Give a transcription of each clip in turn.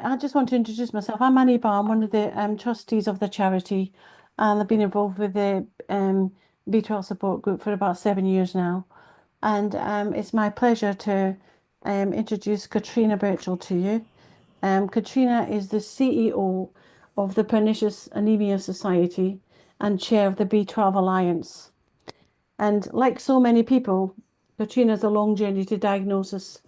I just want to introduce myself. I'm Annie Barr, I'm one of the trustees of the charity, and I've been involved with the B12 support group for about 7 years now. And it's my pleasure to introduce Katrina Burchell to you. Katrina is the CEO of the Pernicious Anaemia Society and chair of the B12 Alliance. And like so many people, Katrina's a long journey to diagnosis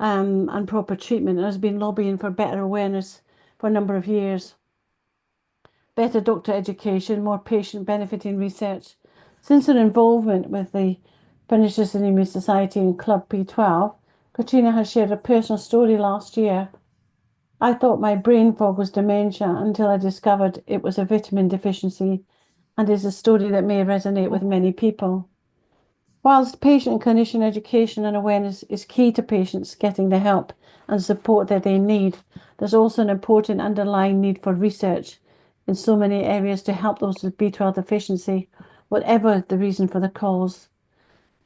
and proper treatment, and has been lobbying for better awareness for a number of years. Better doctor education, more patient benefiting research. Since her involvement with the Pernicious Anaemia Society and Club B12, Katrina has shared a personal story last year. I thought my brain fog was dementia until I discovered it was a vitamin deficiency, and is a story that may resonate with many people. Whilst patient and clinician education and awareness is key to patients getting the help and support that they need, there's also an important underlying need for research in so many areas to help those with B12 deficiency, whatever the reason for the cause.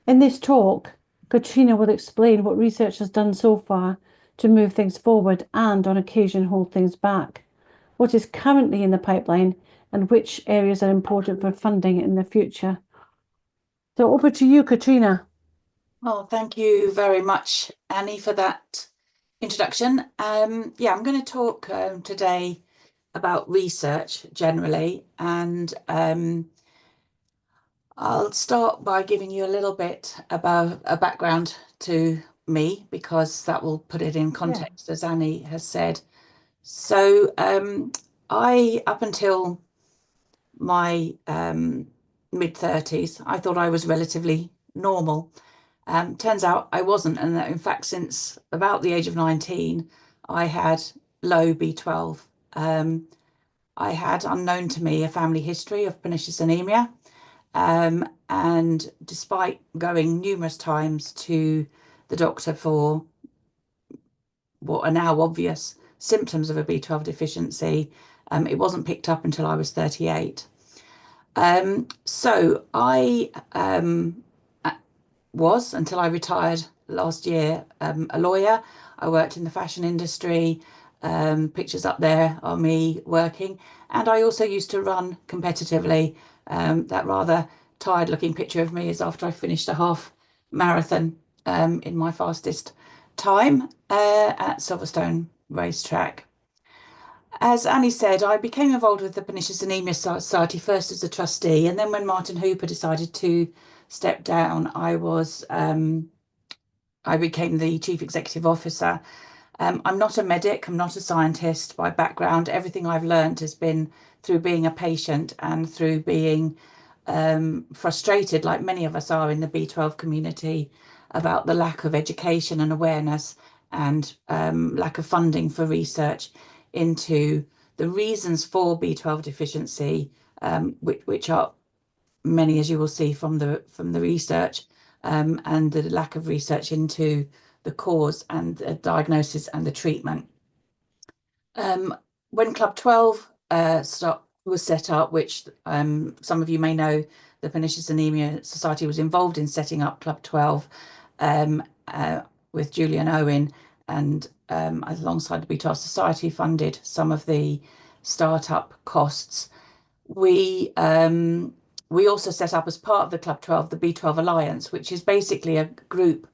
In this talk, Katrina will explain what research has done so far to move things forward and, on occasion, hold things back, what is currently in the pipeline, and which areas are important for funding in the future. So over to you, Katrina. Well, thank you very much, Annie, for that introduction. Yeah, I'm going to talk today about research generally, and I'll start by giving you a little bit about a background to me, because that will put it in Yeah. context, as Annie has said. So I, up until my mid-30s, I thought I was relatively normal. Turns out I wasn't, and that in fact, since about the age of 19, I had low B12. I had, unknown to me, a family history of pernicious anemia. And despite going numerous times to the doctor for what are now obvious symptoms of a B12 deficiency, it wasn't picked up until I was 38. So I was, until I retired last year, a lawyer. I worked in the fashion industry. Pictures up there are me working. And I also used to run competitively. That rather tired looking picture of me is after I finished a half marathon in my fastest time at Silverstone racetrack. As Annie said, I became involved with the Pernicious Anaemia Society first as a trustee, and then when Martin Hooper decided to step down, I became the chief executive officer. I'm not a medic, I'm not a scientist by background. Everything I've learned has been through being a patient and through being frustrated, like many of us are in the B12 community, about the lack of education and awareness and lack of funding for research into the reasons for B12 deficiency, which are many, as you will see from the research, and the lack of research into the cause and the diagnosis and the treatment. When Club 12 was set up, which some of you may know, the Pernicious Anaemia Society was involved in setting up Club 12 with Julian Owen, and alongside the B12 Society funded some of the startup costs. We also set up, as part of the Club 12, the B12 Alliance, which is basically a group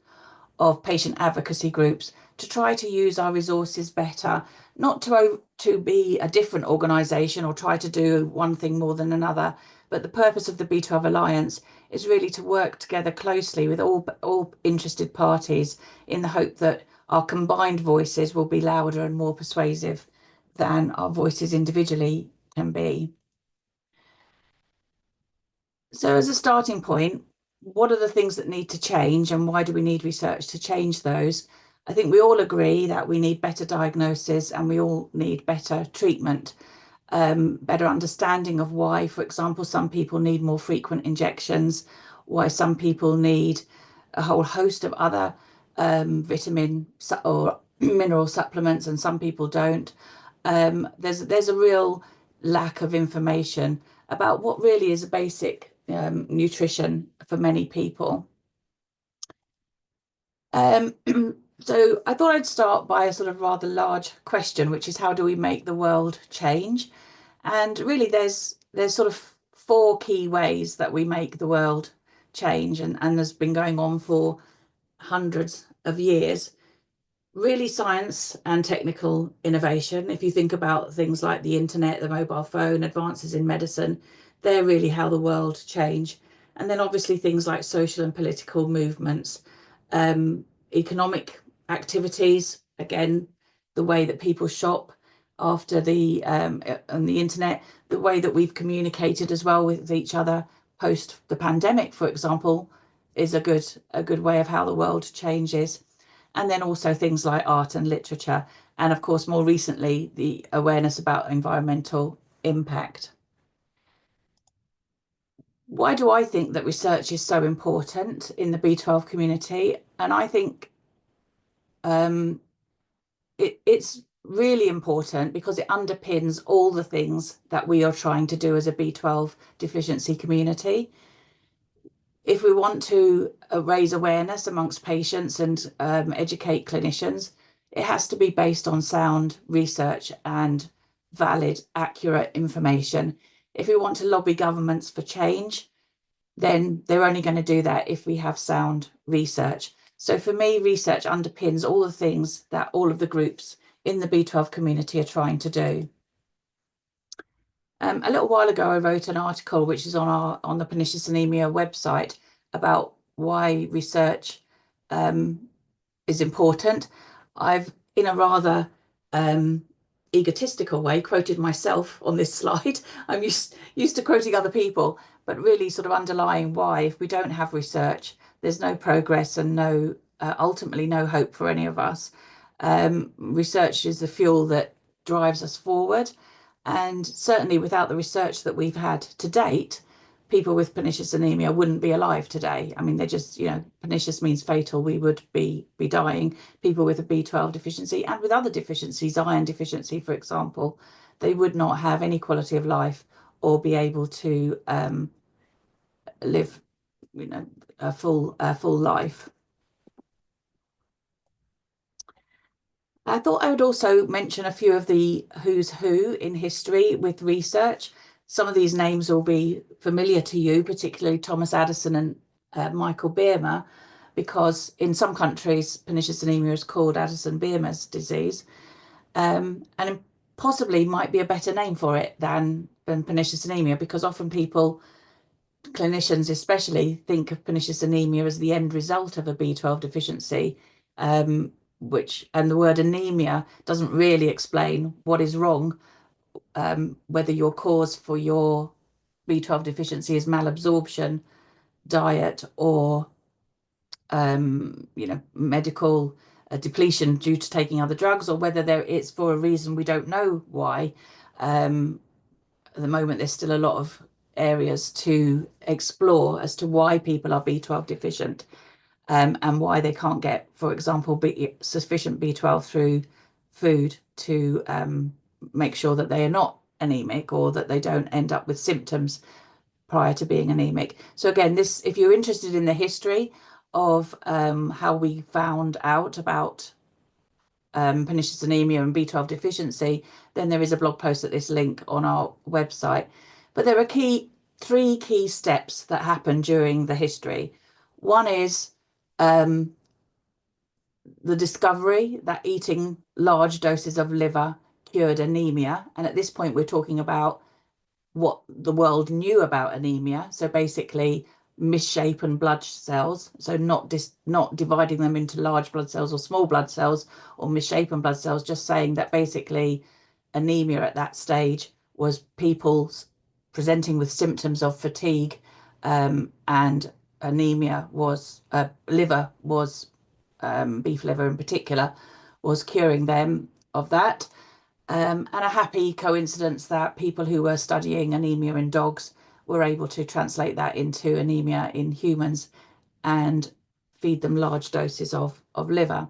of patient advocacy groups to try to use our resources better, not to be a different organisation or try to do one thing more than another, but the purpose of the B12 Alliance is really to work together closely with all interested parties in the hope that our combined voices will be louder and more persuasive than our voices individually can be. So as a starting point, what are the things that need to change, and why do we need research to change those? I think we all agree that we need better diagnosis and we all need better treatment, better understanding of why, for example, some people need more frequent injections, why some people need a whole host of other vitamin or mineral supplements and some people don't. There's a real lack of information about what really is a basic nutrition for many people. So I thought I'd start by a sort of rather large question, which is how do we make the world change? And really there's sort of four key ways that we make the world change, and there's been going on for hundreds of years. Really science and technical innovation. If you think about things like the internet, the mobile phone, advances in medicine, they're really how the world changed. And then obviously things like social and political movements, economic activities, again, the way that people shop after the and the internet, the way that we've communicated as well with each other post the pandemic, for example, is a good way of how the world changes. And then also things like art and literature, and of course more recently the awareness about environmental impact. Why do I think that research is so important in the B12 community? And I think um, it's really important because it underpins all the things that we are trying to do as a B12 deficiency community. If we want to raise awareness amongst patients and educate clinicians, it has to be based on sound research and valid, accurate information. If we want to lobby governments for change, then they're only going to do that if we have sound research. So for me, research underpins all the things that all of the groups in the B12 community are trying to do. A little while ago, I wrote an article which is on the Pernicious Anaemia website about why research is important. I've, in a rather egotistical way, quoted myself on this slide. I'm used to quoting other people, but really sort of underlying why, if we don't have research, there's no progress and no ultimately no hope for any of us. Research is the fuel that drives us forward. And certainly without the research that we've had to date, people with pernicious anemia wouldn't be alive today. I mean, they're just, pernicious means fatal. We would be dying. People with a B12 deficiency and with other deficiencies, iron deficiency, for example, they would not have any quality of life or be able to live, a full life. I thought I would also mention a few of the who's who in history with research. Some of these names will be familiar to you, particularly Thomas Addison and Michael Biermer, because in some countries, pernicious anemia is called Addison-Biermer's disease, and possibly might be a better name for it than pernicious anemia, because often people, clinicians especially, think of pernicious anemia as the end result of a B12 deficiency, and the word anemia doesn't really explain what is wrong, whether your cause for your B12 deficiency is malabsorption, diet, or medical depletion due to taking other drugs, or whether it's for a reason we don't know why. At the moment, there's still a lot of areas to explore as to why people are B12 deficient, and why they can't get, for example, sufficient B12 through food to make sure that they are not anemic, or that they don't end up with symptoms prior to being anemic. So again, if you're interested in the history of how we found out about pernicious anemia and B12 deficiency, then there is a blog post at this link on our website. But there are three key steps that happen during the history. One is the discovery that eating large doses of liver cured anemia. And at this point, we're talking about what the world knew about anemia. So basically misshapen blood cells, so not dividing them into large blood cells or small blood cells or misshapen blood cells, just saying that basically anemia at that stage was people presenting with symptoms of fatigue, and anemia was liver was beef liver in particular was curing them of that. And a happy coincidence that people who were studying anemia in dogs were able to translate that into anemia in humans and feed them large doses of liver.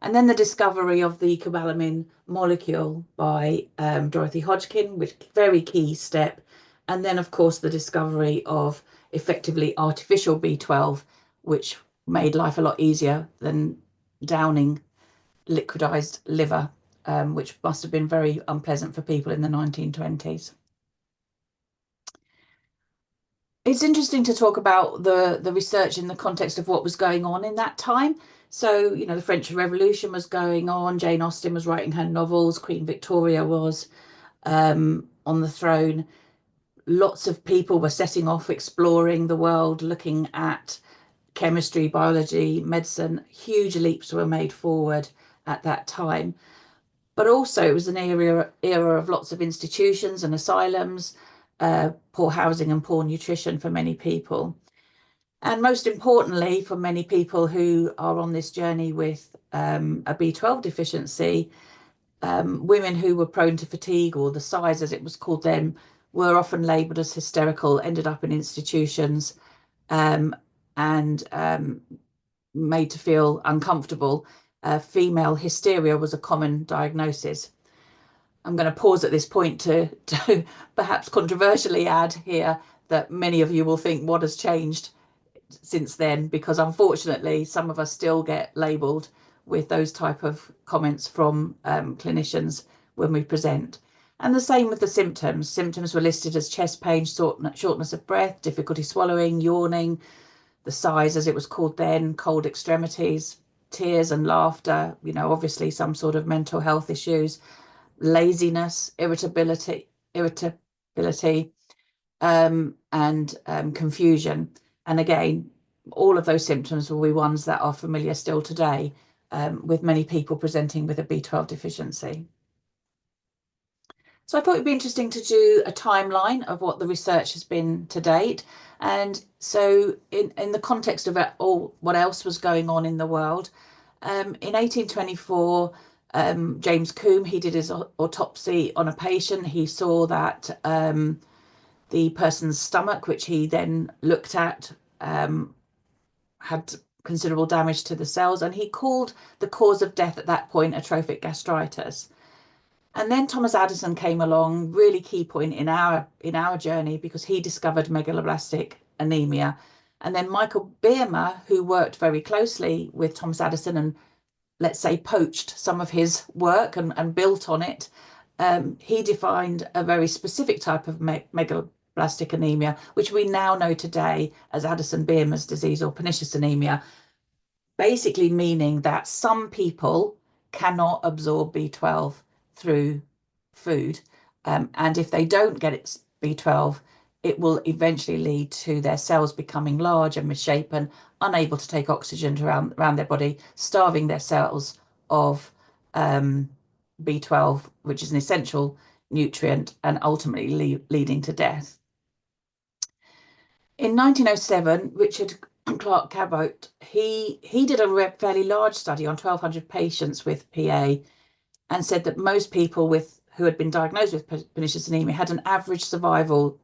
And then the discovery of the cobalamin molecule by Dorothy Hodgkin, which very key step. And then, of course, the discovery of effectively artificial B12, which made life a lot easier than downing liquidized liver, which must have been very unpleasant for people in the 1920s. It's interesting to talk about the research in the context of what was going on in that time. So, the French Revolution was going on, Jane Austen was writing her novels, Queen Victoria was on the throne. Lots of people were setting off exploring the world, looking at chemistry, biology, medicine. Huge leaps were made forward at that time. But also it was an era of lots of institutions and asylums, poor housing and poor nutrition for many people. And most importantly, for many people who are on this journey with a B12 deficiency, women who were prone to fatigue, or the size as it was called then, were often labelled as hysterical, ended up in institutions, and made to feel uncomfortable. Female hysteria was a common diagnosis. I'm going to pause at this point to perhaps controversially add here that many of you will think, what has changed since then? Because unfortunately, some of us still get labelled with those type of comments from clinicians when we present. And the same with the symptoms. Symptoms were listed as chest pain, shortness of breath, difficulty swallowing, yawning, the size as it was called then, cold extremities, tears and laughter, obviously some sort of mental health issues, laziness, irritability, and confusion. And again, all of those symptoms will be ones that are familiar still today, with many people presenting with a B12 deficiency. So I thought it'd be interesting to do a timeline of what the research has been to date. And so in the context of all what else was going on in the world, in 1824, James Combe, he did his autopsy on a patient. He saw that the person's stomach, which he then looked at, had considerable damage to the cells, and he called the cause of death at that point atrophic gastritis. And then Thomas Addison came along, really key point in our journey, because he discovered megaloblastic anemia. And then Michael Biermer, who worked very closely with Thomas Addison and, let's say, poached some of his work and built on it, he defined a very specific type of megaloblastic anemia, which we now know today as Addison-Biermer's disease, or pernicious anemia, basically meaning that some people cannot absorb B12 through food. And if they don't get its B12, it will eventually lead to their cells becoming large and misshapen, unable to take oxygen around their body, starving their cells of B12, which is an essential nutrient, and ultimately leading to death. In 1907, Richard Clark Cabot, he did a fairly large study on 1,200 patients with PA, and said that most people who had been diagnosed with pernicious anemia had an average survival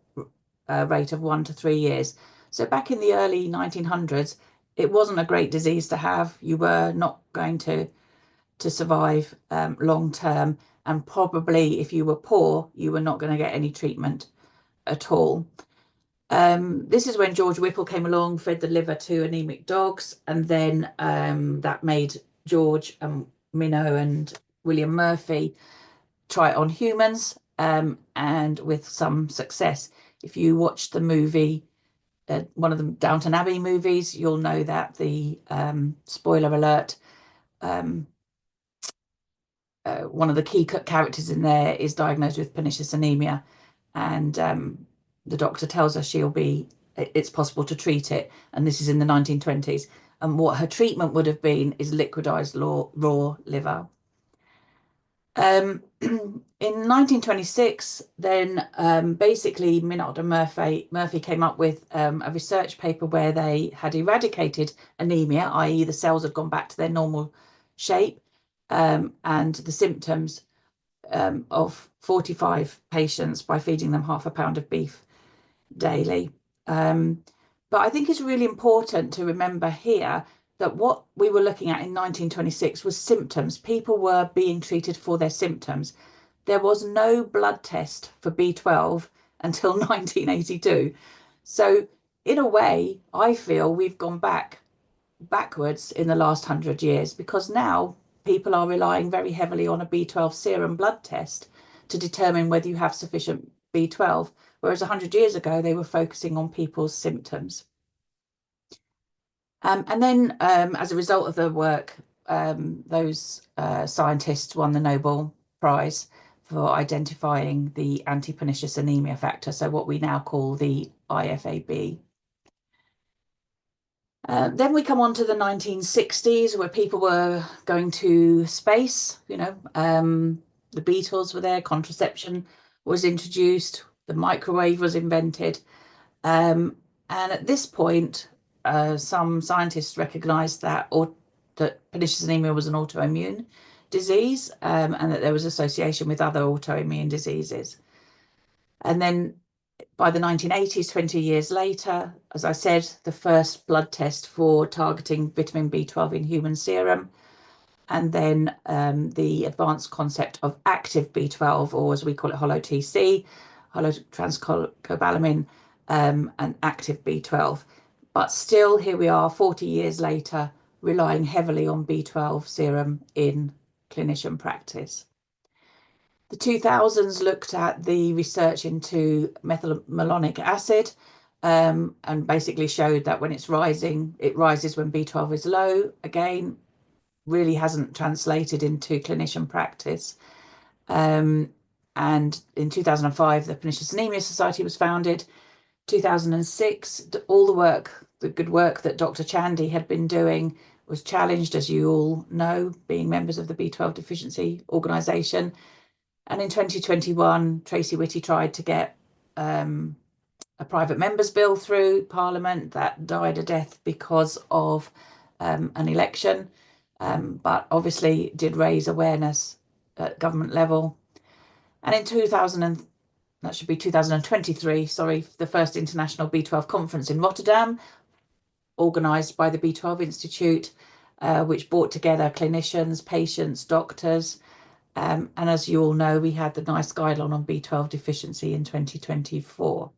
rate of 1 to 3 years. So back in the early 1900s, it wasn't a great disease to have. You were not going to survive long term, and probably if you were poor, you were not going to get any treatment at all. This is when George Whipple came along, fed the liver to anemic dogs, and then that made George, Minnow and William Murphy try it on humans, and with some success. If you watch the movie, one of the Downton Abbey movies, you'll know that the spoiler alert, one of the key characters in there is diagnosed with pernicious anemia, and the doctor tells her it's possible to treat it, and this is in the 1920s. And what her treatment would have been is liquidized raw liver. In 1926, then basically Minot and Murphy came up with a research paper where they had eradicated anemia, i.e. the cells had gone back to their normal shape, and the symptoms of 45 patients by feeding them half a pound of beef daily. But I think it's really important to remember here that what we were looking at in 1926 was symptoms. People were being treated for their symptoms. There was no blood test for B12 until 1982. So in a way, I feel we've gone backwards in the last 100 years, because now people are relying very heavily on a B12 serum blood test to determine whether you have sufficient B12, whereas 100 years ago, they were focusing on people's symptoms. And then as a result of the work, those scientists won the Nobel Prize for identifying the anti-pernicious anemia factor, so what we now call the IFAB. Then we come on to the 1960s, where people were going to space. The Beatles were there, contraception was introduced, the microwave was invented. And at this point, some scientists recognized that pernicious anemia was an autoimmune disease, and that there was association with other autoimmune diseases. And then by the 1980s, 20 years later, as I said, the first blood test for targeting vitamin B12 in human serum, and then the advanced concept of active B12, or as we call it, holo-TC, holotranscobalamin, and active B12. But still, here we are 40 years later, relying heavily on B12 serum in clinician practice. The 2000s looked at the research into methylmalonic acid, and basically showed that when it's rising, it rises when B12 is low. Again, really hasn't translated into clinician practice. And in 2005, the Pernicious Anaemia Society was founded. 2006, all the good work that Dr. Chandy had been doing was challenged, as you all know, being members of the B12 Deficiency organisation. And in 2021, Tracy Whitty tried to get a private members bill through Parliament that died a death because of an election, but obviously did raise awareness at government level. And in 2023, sorry, the first International B12 Conference in Rotterdam, organised by the B12 Institute, which brought together clinicians, patients, doctors. And as you all know, we had the NICE guideline on B12 deficiency in 2024.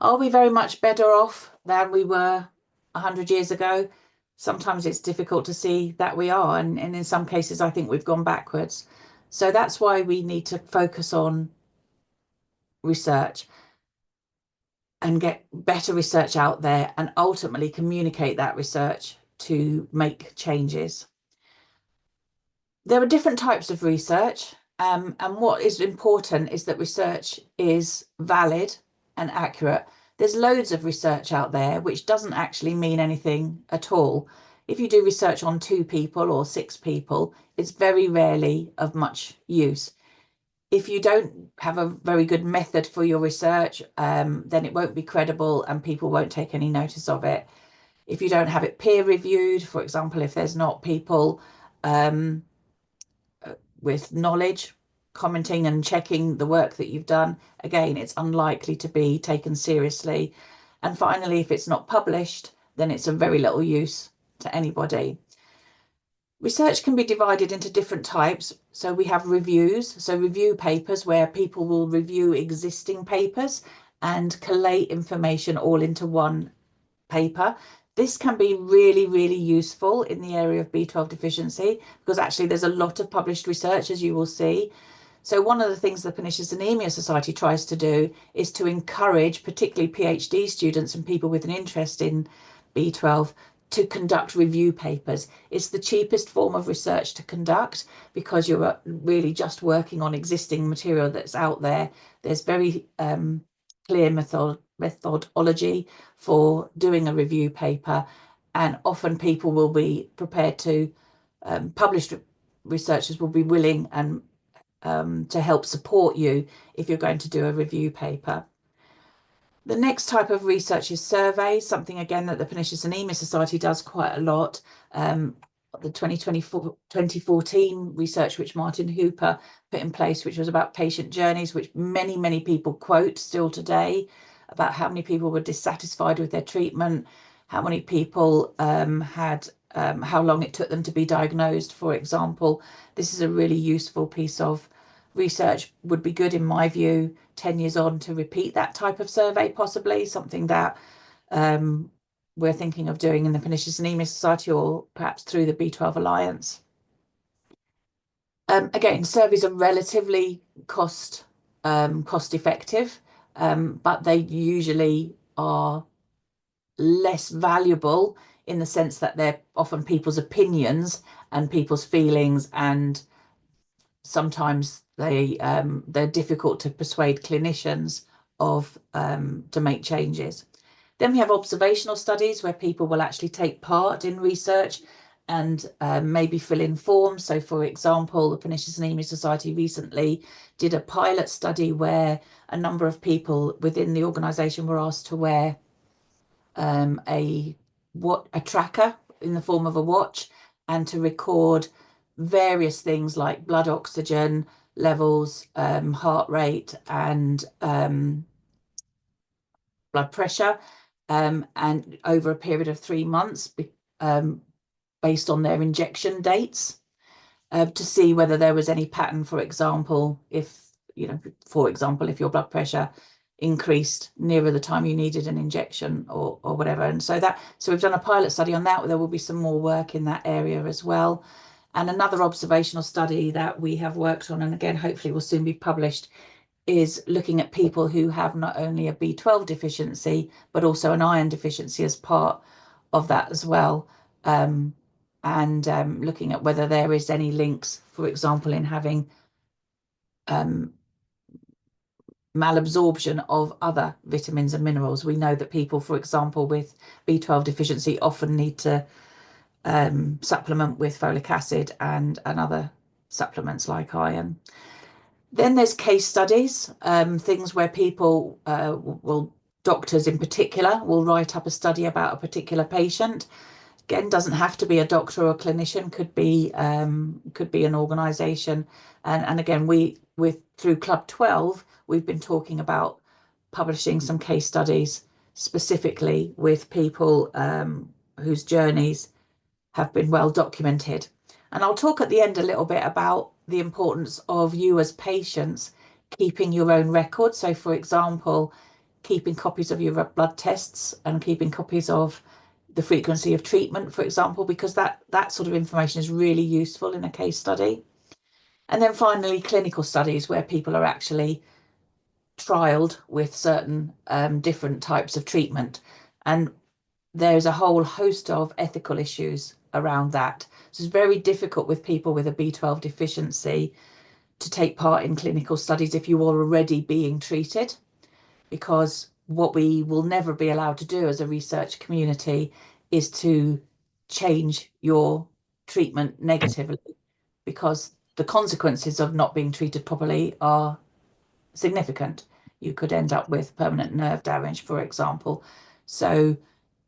Are we very much better off than we were 100 years ago? Sometimes it's difficult to see that we are, and in some cases, I think we've gone backwards. So that's why we need to focus on research and get better research out there and ultimately communicate that research to make changes. There are different types of research, and what is important is that research is valid and accurate. There's loads of research out there which doesn't actually mean anything at all. If you do research on 2 people or 6 people, it's very rarely of much use. If you don't have a very good method for your research, then it won't be credible and people won't take any notice of it. If you don't have it peer reviewed, for example, if there's not people with knowledge commenting and checking the work that you've done, again, it's unlikely to be taken seriously. And finally, if it's not published, then it's of very little use to anybody. Research can be divided into different types. So we have reviews, so review papers where people will review existing papers and collate information all into one paper. This can be really, really useful in the area of B12 deficiency because actually there's a lot of published research, as you will see. So one of the things the Pernicious Anaemia Society tries to do is to encourage particularly PhD students and people with an interest in B12 to conduct review papers. It's the cheapest form of research to conduct because you're really just working on existing material that's out there. There's very clear methodology for doing a review paper, and often people will be prepared to, published researchers will be willing and to help support you if you're going to do a review paper. The next type of research is surveys, something again that the Pernicious Anaemia Society does quite a lot. The 2014 research which Martin Hooper put in place, which was about patient journeys, which many, many people quote still today, about how many people were dissatisfied with their treatment, how many people had, how long it took them to be diagnosed, for example. This is a really useful piece of research. Would be good, in my view, 10 years on to repeat that type of survey, possibly something that we're thinking of doing in the Pernicious Anaemia Society, or perhaps through the B12 Alliance. Again, surveys are relatively cost effective, but they usually are less valuable in the sense that they're often people's opinions and people's feelings, and sometimes they're difficult to persuade clinicians of to make changes. Then we have observational studies where people will actually take part in research and maybe fill in forms. So, for example, the Pernicious Anaemia Society recently did a pilot study where a number of people within the organisation were asked to wear a tracker in the form of a watch, and to record various things like blood oxygen levels, heart rate, and blood pressure, and over a period of 3 months, based on their injection dates, to see whether there was any pattern. For example, if your blood pressure increased nearer the time you needed an injection, or whatever. And so we've done a pilot study on that. There will be some more work in that area as well. And another observational study that we have worked on, and again, hopefully will soon be published, is looking at people who have not only a B12 deficiency, but also an iron deficiency as part of that as well. And looking at whether there is any links, for example, in having malabsorption of other vitamins and minerals. We know that people, for example, with B12 deficiency often need to supplement with folic acid and other supplements like iron. Then there's case studies, things where people doctors in particular will write up a study about a particular patient. Again, doesn't have to be a doctor or a clinician, could be an organisation. And again, through Club 12, we've been talking about publishing some case studies specifically with people whose journeys have been well documented. And I'll talk at the end a little bit about the importance of you as patients keeping your own records. So, for example, keeping copies of your blood tests and keeping copies of the frequency of treatment, for example, because that sort of information is really useful in a case study. And then finally, clinical studies where people are actually trialed with certain different types of treatment. And there's a whole host of ethical issues around that. So it's very difficult with people with a B12 deficiency to take part in clinical studies if you are already being treated, because what we will never be allowed to do as a research community is to change your treatment negatively, because the consequences of not being treated properly are significant. You could end up with permanent nerve damage, for example. So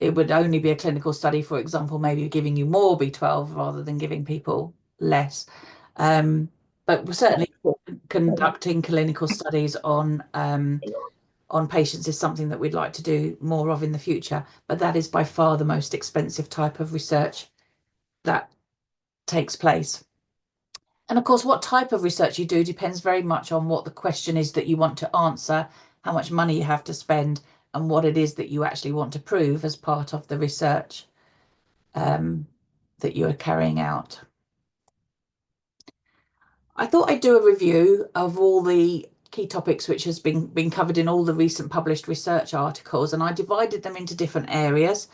it would only be a clinical study, for example, maybe giving you more B12 rather than giving people less. But we're certainly conducting clinical studies on patients is something that we'd like to do more of in the future, but that is by far the most expensive type of research that takes place. And of course, what type of research you do depends very much on what the question is that you want to answer, how much money you have to spend, and what it is that you actually want to prove as part of the research that you are carrying out. I thought I'd do a review of all the key topics which has been covered in all the recent published research articles, and I divided them into different areas.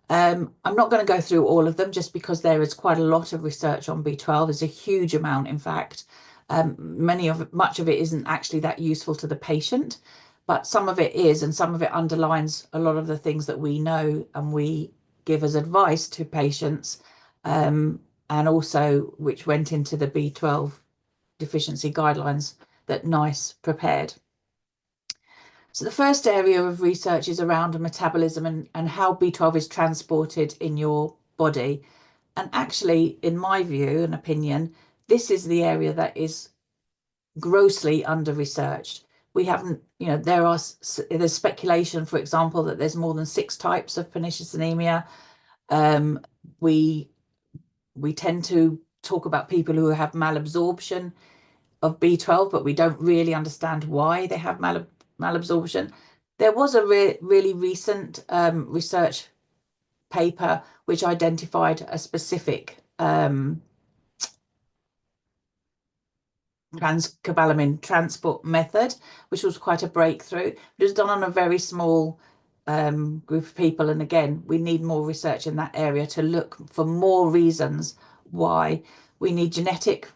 I'm not going to go through all of them just because there is quite a lot of research on B12. There's a huge amount, in fact. Much of it isn't actually that useful to the patient, but some of it is, and some of it underlines a lot of the things that we know and we give as advice to patients, and also which went into the B12 deficiency guidelines that NICE prepared. So the first area of research is around metabolism and how B12 is transported in your body. And actually, in my view and opinion, this is the area that is grossly under-researched. We haven't, there's speculation, for example, that there's more than 6 types of pernicious anemia. We tend to talk about people who have malabsorption of B12, but we don't really understand why they have malabsorption. There was a really recent research paper which identified a specific transcobalamin transport method, which was quite a breakthrough. It was done on a very small group of people, and again, we need more research in that area to look for more reasons why. We need genetic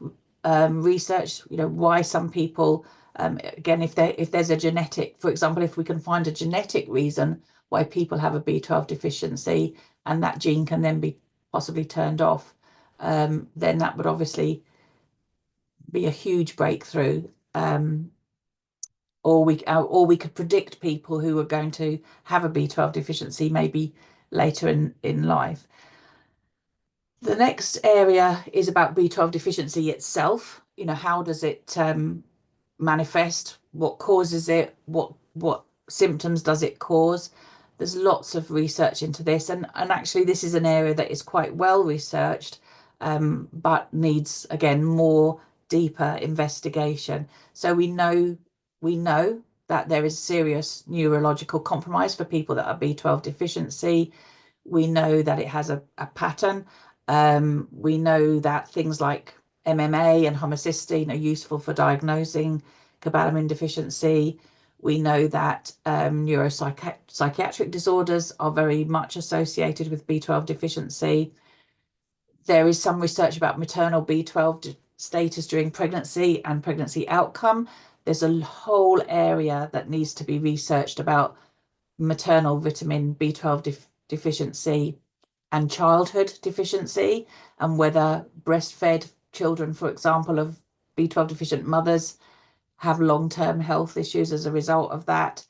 research, why some people, again, if there's a genetic, for example, if we can find a genetic reason why people have a B12 deficiency and that gene can then be possibly turned off, then that would obviously be a huge breakthrough. Or we could predict people who are going to have a B12 deficiency maybe later in life. The next area is about B12 deficiency itself. How does it manifest? What causes it? What symptoms does it cause? There's lots of research into this, and actually this is an area that is quite well researched, but needs, again, more deeper investigation. So we know that there is serious neurological compromise for people that are B12 deficiency. We know that it has a pattern. We know that things like MMA and homocysteine are useful for diagnosing cobalamin deficiency. We know that neuropsychiatric disorders are very much associated with B12 deficiency. There is some research about maternal B12 status during pregnancy and pregnancy outcome. There's a whole area that needs to be researched about maternal vitamin B12 deficiency and childhood deficiency, and whether breastfed children, for example, of B12 deficient mothers have long-term health issues as a result of that.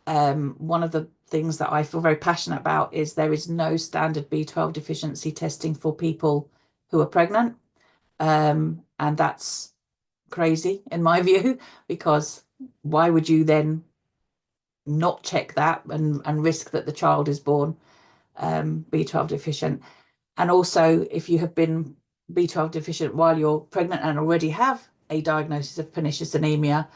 One of the things that I feel very passionate about is there is no standard B12 deficiency testing for people who are pregnant. And that's crazy in my view, because why would you then not check that and risk that the child is born B12 deficient? And also, if you have been B12 deficient while you're pregnant and already have a diagnosis of pernicious anemia,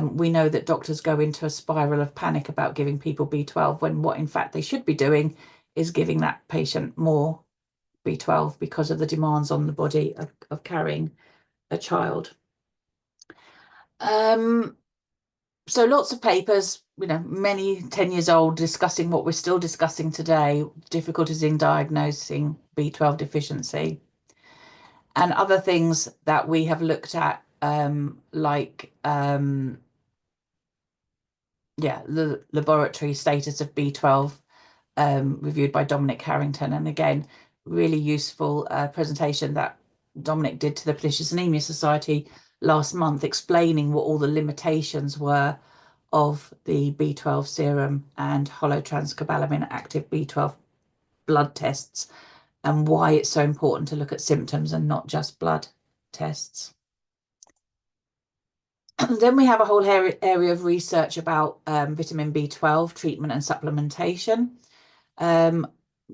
we know that doctors go into a spiral of panic about giving people B12, when what in fact they should be doing is giving that patient more B12 because of the demands on the body of carrying a child. So lots of papers, many 10 years old, discussing what we're still discussing today, difficulties in diagnosing B12 deficiency. And other things that we have looked at, like the laboratory status of B12, reviewed by Dominic Harrington. And again, really useful presentation that Dominic did to the Pernicious Anaemia Society last month, explaining what all the limitations were of the B12 serum and hollow transcobalamin active B12 blood tests, and why it's so important to look at symptoms and not just blood tests. Then we have a whole area of research about vitamin B12 treatment and supplementation.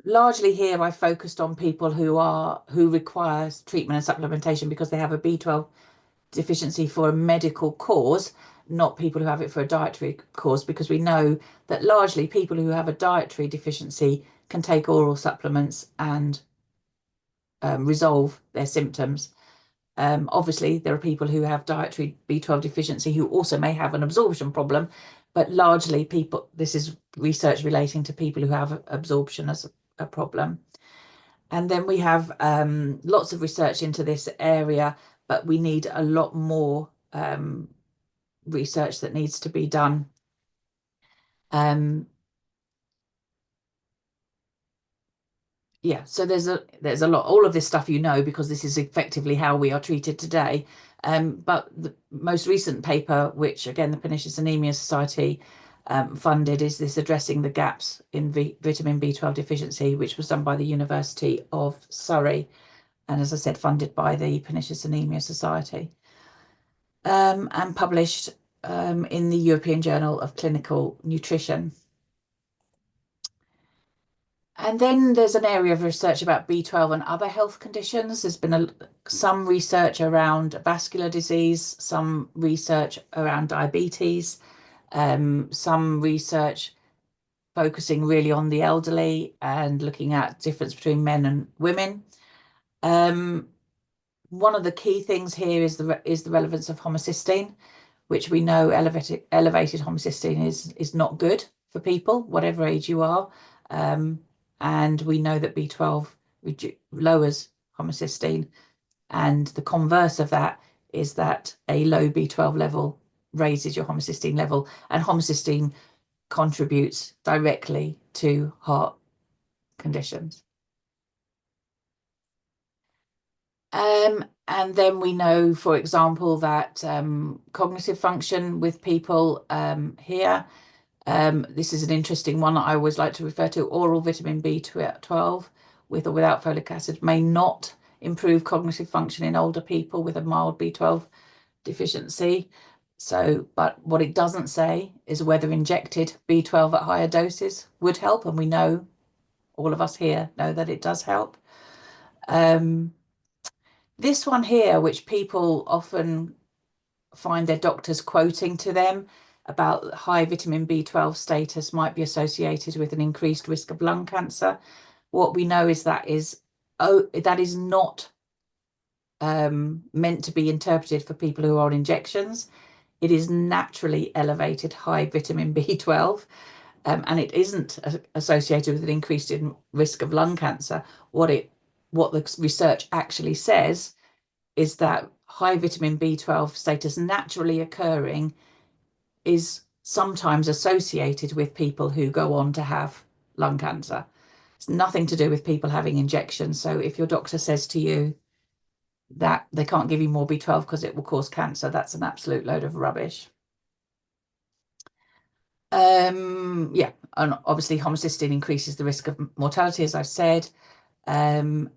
Largely here I focused on people who require treatment and supplementation because they have a B12 deficiency for a medical cause, not people who have it for a dietary cause, because we know that largely people who have a dietary deficiency can take oral supplements and resolve their symptoms. Obviously, there are people who have dietary B12 deficiency who also may have an absorption problem, but largely this is research relating to people who have absorption as a problem. And then we have lots of research into this area, but we need a lot more research that needs to be done. So there's a lot, all of this stuff, because this is effectively how we are treated today. But the most recent paper, which again the Pernicious Anaemia Society funded, is this addressing the gaps in vitamin B12 deficiency, which was done by the University of Surrey, and as I said, funded by the Pernicious Anaemia Society, and published in the European Journal of Clinical Nutrition. And then there's an area of research about B12 and other health conditions. There's been some research around vascular disease, some research around diabetes, some research focusing really on the elderly and looking at difference between men and women. One of the key things here is the relevance of homocysteine, which we know elevated homocysteine is not good for people, whatever age you are. And we know that B12 lowers homocysteine, and the converse of that is that a low B12 level raises your homocysteine level, and homocysteine contributes directly to heart conditions. And then we know, for example, that cognitive function with people here, this is an interesting one I always like to refer to, oral vitamin B12 with or without folic acid may not improve cognitive function in older people with a mild B12 deficiency. So, but what it doesn't say is whether injected B12 at higher doses would help, and we know, all of us here know, that it does help. This one here, which people often find their doctors quoting to them about high vitamin B12 status might be associated with an increased risk of lung cancer. What we know is that is not meant to be interpreted for people who are on injections. It is naturally elevated high vitamin B12, and it isn't associated with an increased risk of lung cancer. What the research actually says is that high vitamin B12 status naturally occurring is sometimes associated with people who go on to have lung cancer. It's nothing to do with people having injections. So if your doctor says to you that they can't give you more B12 because it will cause cancer, that's an absolute load of rubbish. Yeah, and obviously homocysteine increases the risk of mortality, as I've said, and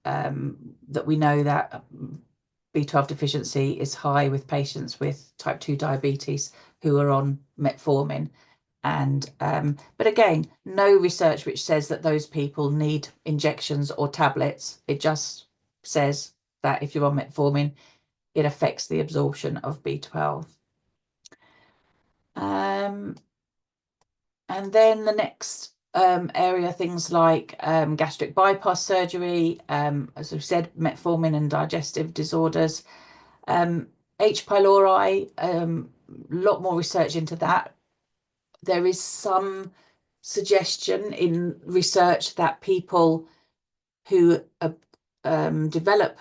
that we know that B12 deficiency is high with patients with type 2 diabetes who are on metformin. And but again, no research which says that those people need injections or tablets. It just says that if you're on metformin, it affects the absorption of B12. And then the next area, things like gastric bypass surgery, as we've said, metformin and digestive disorders. H. pylori, a lot more research into that. There is some suggestion in research that people who develop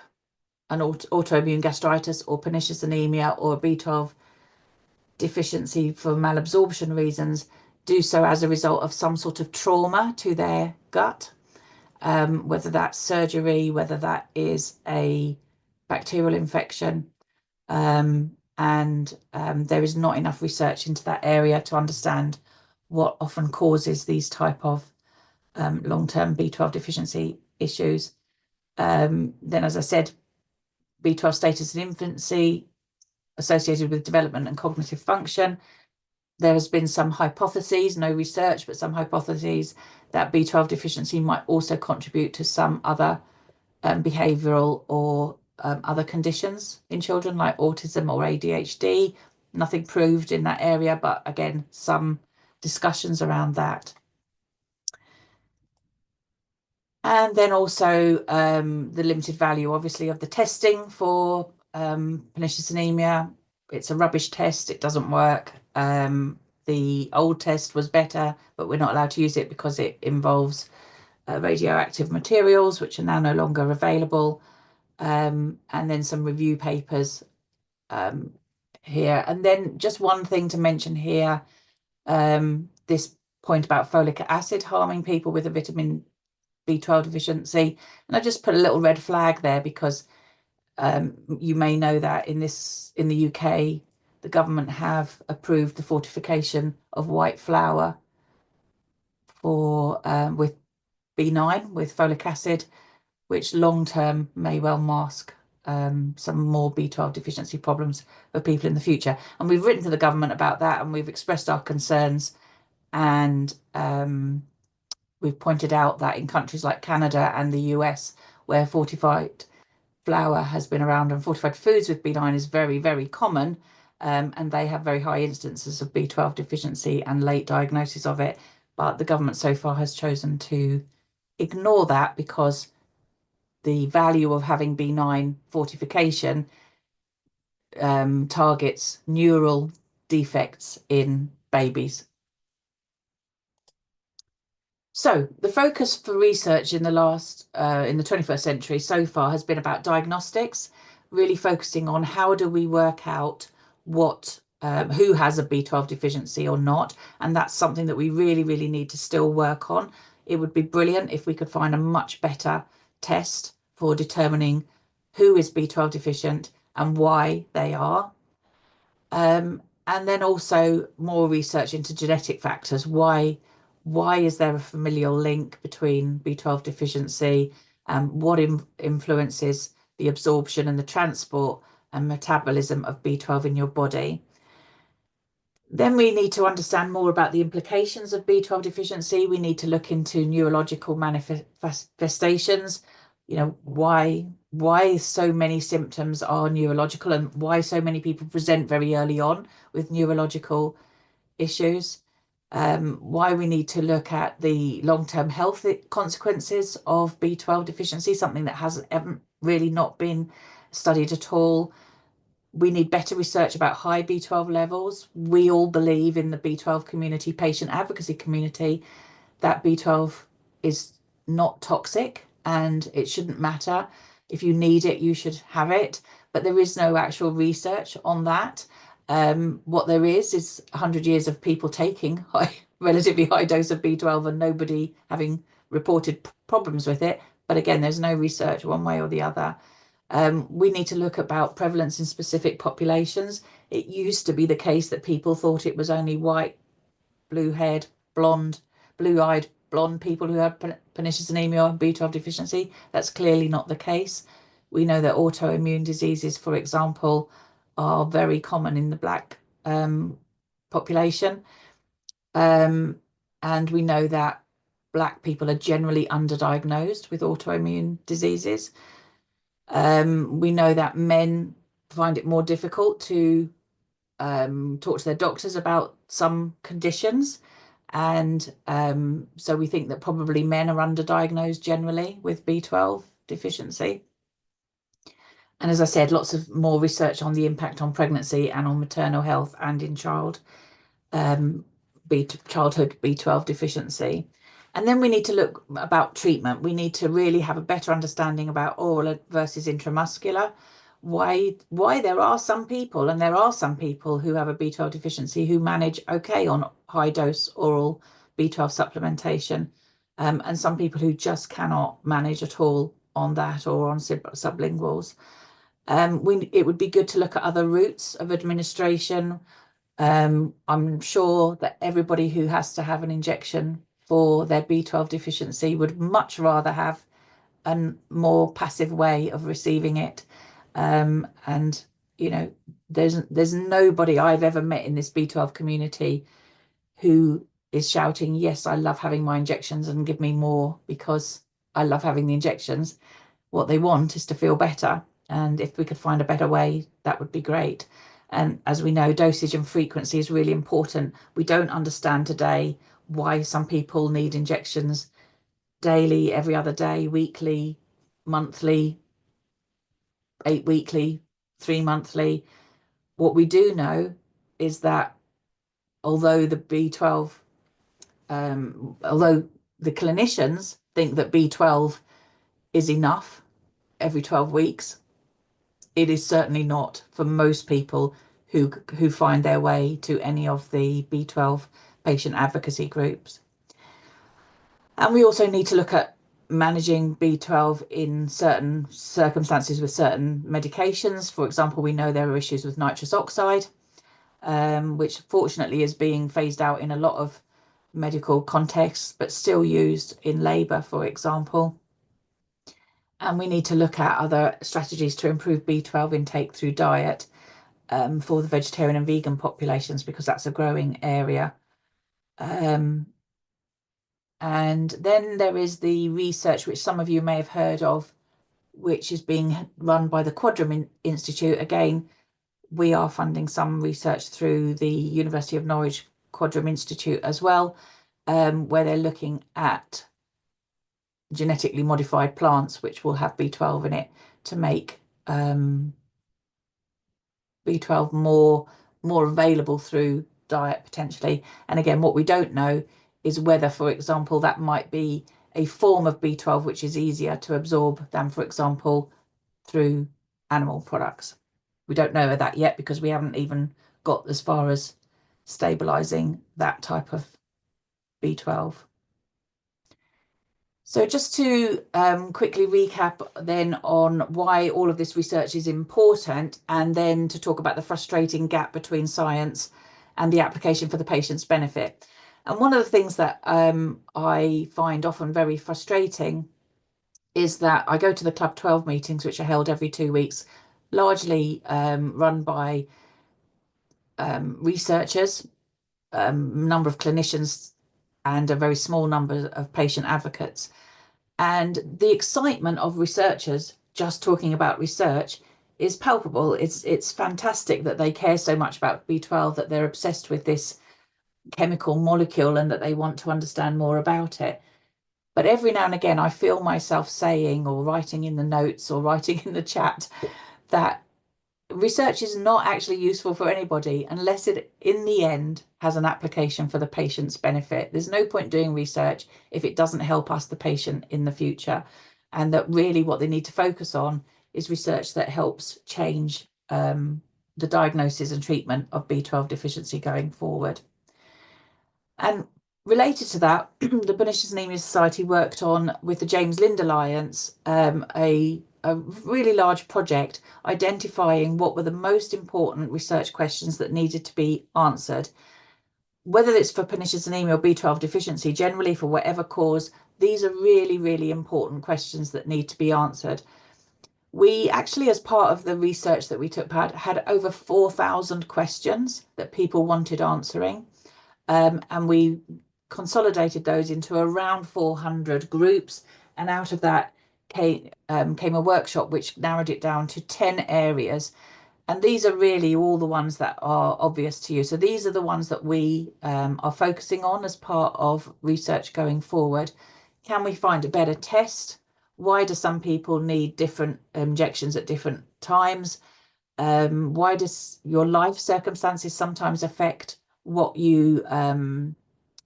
an autoimmune gastritis or pernicious anemia or B12 deficiency for malabsorption reasons do so as a result of some sort of trauma to their gut, whether that's surgery, whether that is a bacterial infection. There is not enough research into that area to understand what often causes these type of long-term B12 deficiency issues. Then, as I said, B12 status in infancy associated with development and cognitive function. There has been some hypotheses, no research, but some hypotheses that B12 deficiency might also contribute to some other behavioral or other conditions in children like autism or ADHD. Nothing proved in that area, but again, some discussions around that. And then also the limited value, obviously, of the testing for pernicious anemia. It's a rubbish test. It doesn't work. The old test was better, but we're not allowed to use it because it involves radioactive materials, which are now no longer available. And then some review papers here. And then just one thing to mention here, this point about folic acid harming people with a vitamin B12 deficiency. And I just put a little red flag there because you may know that in the UK, the government have approved the fortification of white flour for with B9 with folic acid, which long term may well mask some more B12 deficiency problems for people in the future. And we've written to the government about that, and we've expressed our concerns, and we've pointed out that in countries like Canada and the US, where fortified flour has been around and fortified foods with B9 is very, very common, and they have very high instances of B12 deficiency and late diagnosis of it. But the government so far has chosen to ignore that because the value of having B9 fortification targets neural defects in babies. So the focus for research in the 21st century so far has been about diagnostics, really focusing on how do we work out who has a B12 deficiency or not. And that's something that we really, really need to still work on. It would be brilliant if we could find a much better test for determining who is B12 deficient and why they are. And then also more research into genetic factors. Why is there a familial link between B12 deficiency? What influences the absorption and the transport and metabolism of B12 in your body? Then we need to understand more about the implications of B12 deficiency. We need to look into neurological manifestations. You know, why so many symptoms are neurological and why so many people present very early on with neurological issues. Why we need to look at the long-term health consequences of B12 deficiency, something that hasn't really not been studied at all. We need better research about high B12 levels. We all believe in the B12 community, patient advocacy community, that B12 is not toxic and it shouldn't matter. If you need it, you should have it. But there is no actual research on that. What there is 100 years of people taking relatively high dose of B12 and nobody having reported problems with it. But again, there's no research one way or the other. We need to look about prevalence in specific populations. It used to be the case that people thought it was only white, blue-haired, blue-eyed, blonde people who had pernicious anemia and B12 deficiency. That's clearly not the case. We know that autoimmune diseases, for example, are very common in the Black population. And we know that Black people are generally underdiagnosed with autoimmune diseases. We know that men find it more difficult to talk to their doctors about some conditions. And so we think that probably men are underdiagnosed generally with B12 deficiency. And as I said, lots of more research on the impact on pregnancy and on maternal health and in childhood B12 deficiency. And then we need to look about treatment. We need to really have a better understanding about oral versus intramuscular. Why there are some people, and there are some people who have a B12 deficiency who manage okay on high dose oral B12 supplementation, and some people who just cannot manage at all on that or on sublinguals. It would be good to look at other routes of administration. I'm sure that everybody who has to have an injection for their B12 deficiency would much rather have a more passive way of receiving it. And you know, there's nobody I've ever met in this B12 community who is shouting, yes, I love having my injections and give me more because I love having the injections. What they want is to feel better. And if we could find a better way, that would be great. And as we know, dosage and frequency is really important. We don't understand today why some people need injections daily, every other day, weekly, monthly, 8 weekly, 3 monthly. What we do know is that although the B12, although the clinicians think that B12 is enough every 12 weeks, it is certainly not for most people who find their way to any of the B12 patient advocacy groups. And we also need to look at managing B12 in certain circumstances with certain medications. For example, we know there are issues with nitrous oxide, which fortunately is being phased out in a lot of medical contexts, but still used in labour, for example. And we need to look at other strategies to improve B12 intake through diet for the vegetarian and vegan populations, because that's a growing area. And then there is the research, which some of you may have heard of, which is being run by the Quadram Institute. Again, we are funding some research through the University of Norwich Quadram Institute as well, where they're looking at genetically modified plants which will have B12 in it to make B12 more available through diet potentially. And again, what we don't know is whether, for example, that might be a form of B12 which is easier to absorb than, for example, through animal products. We don't know that yet because we haven't even got as far as stabilizing that type of B12. So just to quickly recap then on why all of this research is important, and then to talk about the frustrating gap between science and the application for the patient's benefit. And one of the things that I find often very frustrating is that I go to the Club 12 meetings, which are held every 2 weeks, largely run by researchers, number of clinicians, and a very small number of patient advocates. And the excitement of researchers just talking about research is palpable. It's fantastic that they care so much about B12, that they're obsessed with this chemical molecule and that they want to understand more about it. But every now and again, I feel myself saying or writing in the notes or writing in the chat that research is not actually useful for anybody unless it, in the end, has an application for the patient's benefit. There's no point doing research if it doesn't help us, the patient, in the future. And that really what they need to focus on is research that helps change the diagnosis and treatment of B12 deficiency going forward. And related to that, the Pernicious Anaemia Society worked on, with the James Lind Alliance, a really large project identifying what were the most important research questions that needed to be answered. Whether it's for pernicious anemia or B12 deficiency, generally for whatever cause, these are really, really important questions that need to be answered. We actually, as part of the research that we took part, had over 4,000 questions that people wanted answering. And we consolidated those into around 400 groups. And out of that came a workshop which narrowed it down to 10 areas. And these are really all the ones that are obvious to you. So these are the ones that we are focusing on as part of research going forward. Can we find a better test? Why do some people need different injections at different times? Why does your life circumstances sometimes affect what you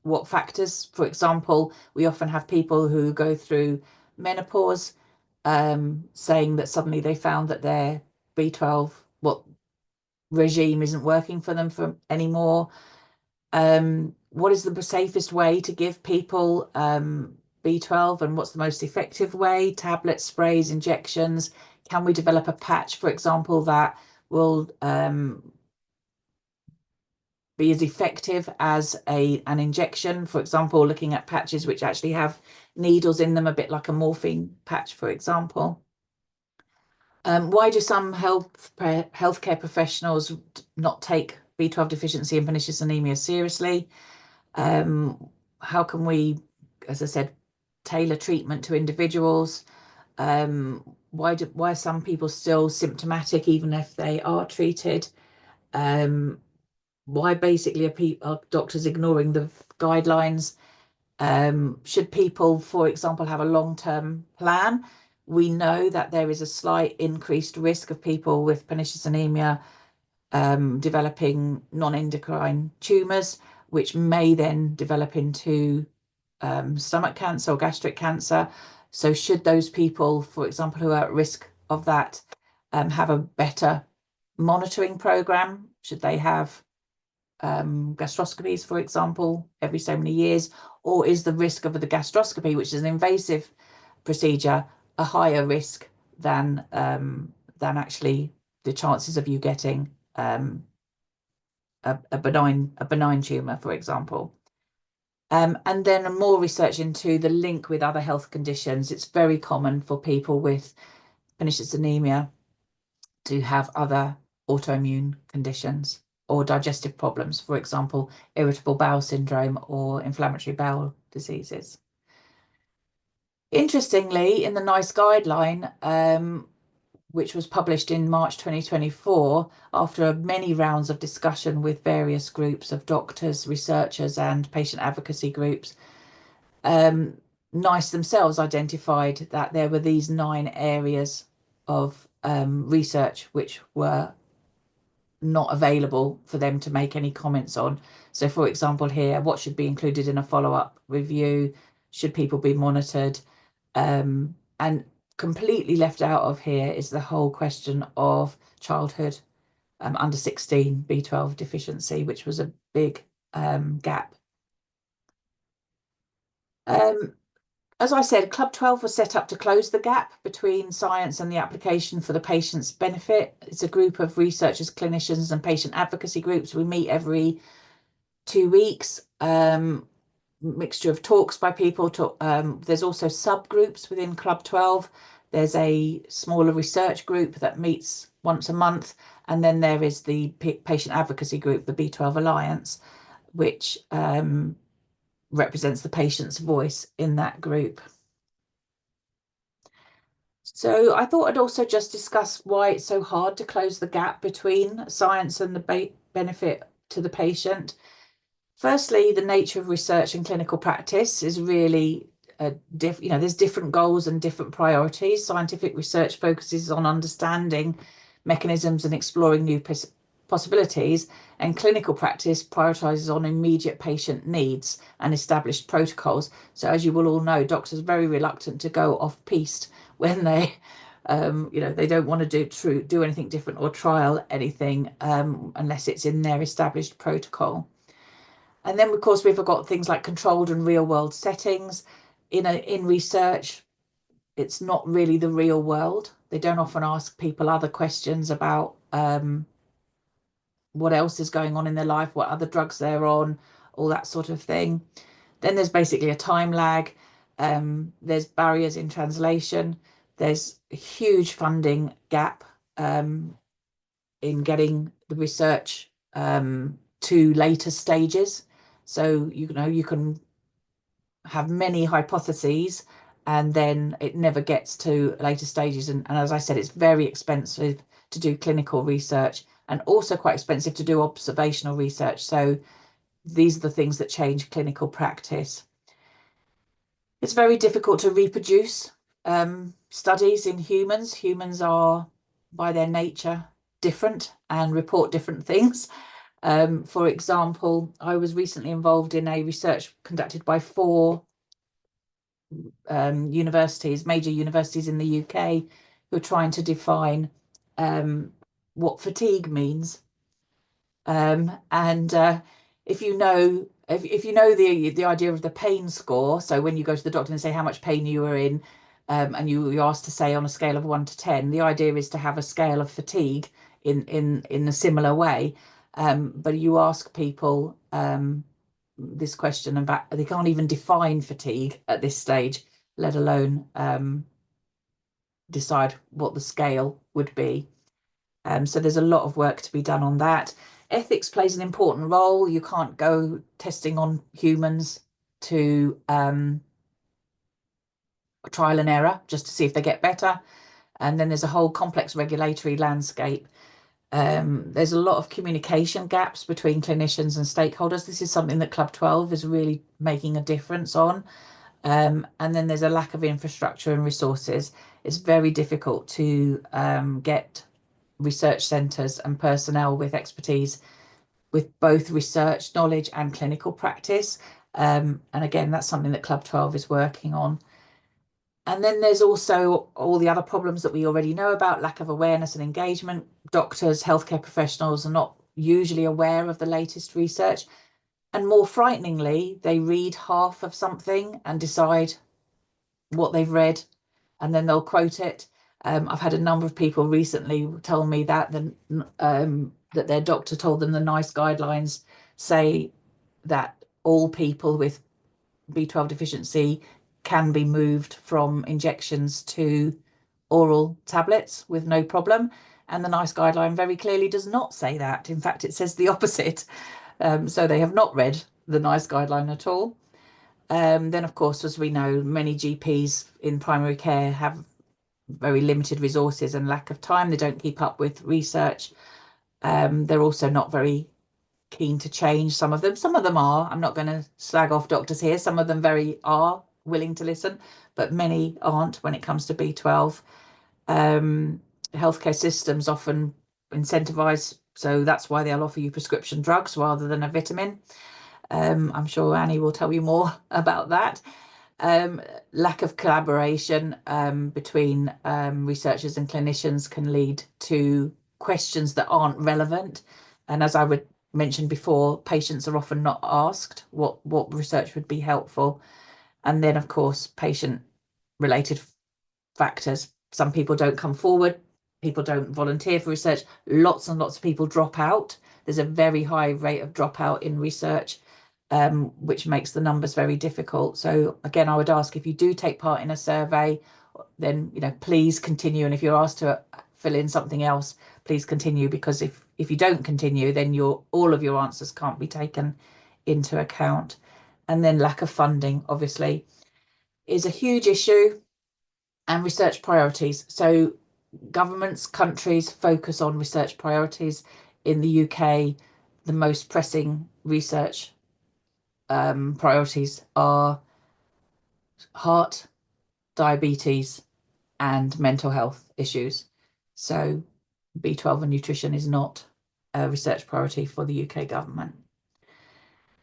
what factors? For example, we often have people who go through menopause saying that suddenly they found that their B12 regime isn't working for them anymore. What is the safest way to give people B12, and what's the most effective way? Tablets, sprays, injections? Can we develop a patch, for example, that will be as effective as an injection? For example, looking at patches which actually have needles in them, a bit like a morphine patch, for example. Why do some healthcare professionals not take B12 deficiency and pernicious anemia seriously? How can we, as I said, tailor treatment to individuals? Why are some people still symptomatic even if they are treated? Why basically are doctors ignoring the guidelines? Should people, for example, have a long-term plan? We know that there is a slight increased risk of people with pernicious anemia developing non-endocrine tumours, which may then develop into stomach cancer or gastric cancer. So should those people, for example, who are at risk of that, have a better monitoring program? Should they have gastroscopies, for example, every so many years? Or is the risk of the gastroscopy, which is an invasive procedure, a higher risk than actually the chances of you getting a benign tumour, for example? And then more research into the link with other health conditions. It's very common for people with pernicious anemia to have other autoimmune conditions or digestive problems, for example, irritable bowel syndrome or inflammatory bowel diseases. Interestingly, in the NICE guideline, which was published in March 2024 after many rounds of discussion with various groups of doctors, researchers, and patient advocacy groups. NICE themselves identified that there were these 9 areas of research which were not available for them to make any comments on. So, for example, here, what should be included in a follow-up review? Should people be monitored? And completely left out of here is the whole question of childhood under 16 B12 deficiency, which was a big gap. As I said, Club 12 was set up to close the gap between science and the application for the patient's benefit. It's a group of researchers, clinicians, and patient advocacy groups. We meet every 2 weeks. Mixture of talks by people. There's also subgroups within Club 12. There's a smaller research group that meets once a month. And then there is the patient advocacy group, the B12 Alliance, which represents the patient's voice in that group. So I thought I'd also just discuss why it's so hard to close the gap between science and the benefit to the patient. Firstly, the nature of research and clinical practice is really there's different goals and different priorities. Scientific research focuses on understanding mechanisms and exploring new possibilities, and clinical practice prioritizes on immediate patient needs and established protocols. So as you will all know, doctors are very reluctant to go off piste when they they don't want to do anything different or trial anything unless it's in their established protocol. And then, of course, we've got things like controlled and real world settings. In research, it's not really the real world. They don't often ask people other questions about what else is going on in their life, what other drugs they're on, all that sort of thing. Then there's basically a time lag. There's barriers in translation. There's a huge funding gap in getting the research to later stages. So, you can have many hypotheses and then it never gets to later stages. And as I said, it's very expensive to do clinical research and also quite expensive to do observational research. So these are the things that change clinical practice. It's very difficult to reproduce studies in humans. Humans are, by their nature, different and report different things. For example, I was recently involved in a research conducted by 4 universities, major universities in the UK, who are trying to define what fatigue means. If you know the idea of the pain score, so when you go to the doctor and say how much pain you are in, and you're asked to say on a scale of 1 to 10, the idea is to have a scale of fatigue in a similar way. But you ask people this question about, they can't even define fatigue at this stage, let alone decide what the scale would be. So there's a lot of work to be done on that. Ethics plays an important role. You can't go testing on humans to trial and error just to see if they get better. And then there's a whole complex regulatory landscape. There's a lot of communication gaps between clinicians and stakeholders. This is something that Club 12 is really making a difference on. And then there's a lack of infrastructure and resources. It's very difficult to get research centres and personnel with expertise with both research knowledge and clinical practice. And again, that's something that Club 12 is working on. And then there's also all the other problems that we already know about: lack of awareness and engagement. Doctors, healthcare professionals are not usually aware of the latest research. And more frighteningly, they read half of something and decide what they've read, and then they'll quote it. I've had a number of people recently tell me that that their doctor told them the NICE guidelines say that all people with B12 deficiency can be moved from injections to oral tablets with no problem. And the NICE guideline very clearly does not say that. In fact, it says the opposite. So they have not read the NICE guideline at all. Then, of course, as we know, many GPs in primary care have very limited resources and lack of time. They don't keep up with research. They're also not very keen to change. Some of them are. I'm not going to slag off doctors here. Some of them are willing to listen, but many aren't when it comes to B12. Healthcare systems often incentivize, so that's why they'll offer you prescription drugs rather than a vitamin. I'm sure Annie will tell you more about that. Lack of collaboration between researchers and clinicians can lead to questions that aren't relevant. And as I would mention before, patients are often not asked what research would be helpful. And then, of course, patient-related factors. Some people don't come forward. People don't volunteer for research. Lots and lots of people drop out. There's a very high rate of dropout in research, which makes the numbers very difficult. So again, I would ask, if you do take part in a survey, then please continue. And if you're asked to fill in something else, please continue, because if you don't continue, then all of your answers can't be taken into account. And then lack of funding, obviously, is a huge issue, and research priorities. So governments, countries focus on research priorities. In the UK, the most pressing research priorities are heart, diabetes, and mental health issues. So B12 and nutrition is not a research priority for the UK government.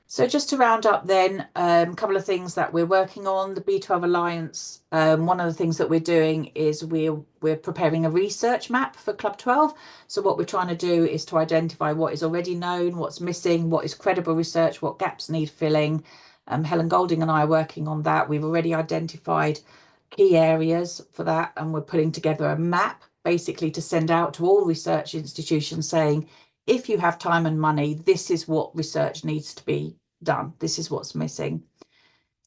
So just to round up then, a couple of things that we're working on. The B12 Alliance, one of the things that we're doing is we're preparing a research map for Club 12. So what we're trying to do is to identify what is already known, what's missing, what is credible research, what gaps need filling. Helen Golding and I are working on that. We've already identified key areas for that, and we're putting together a map basically to send out to all research institutions saying, if you have time and money, this is what research needs to be done. This is what's missing.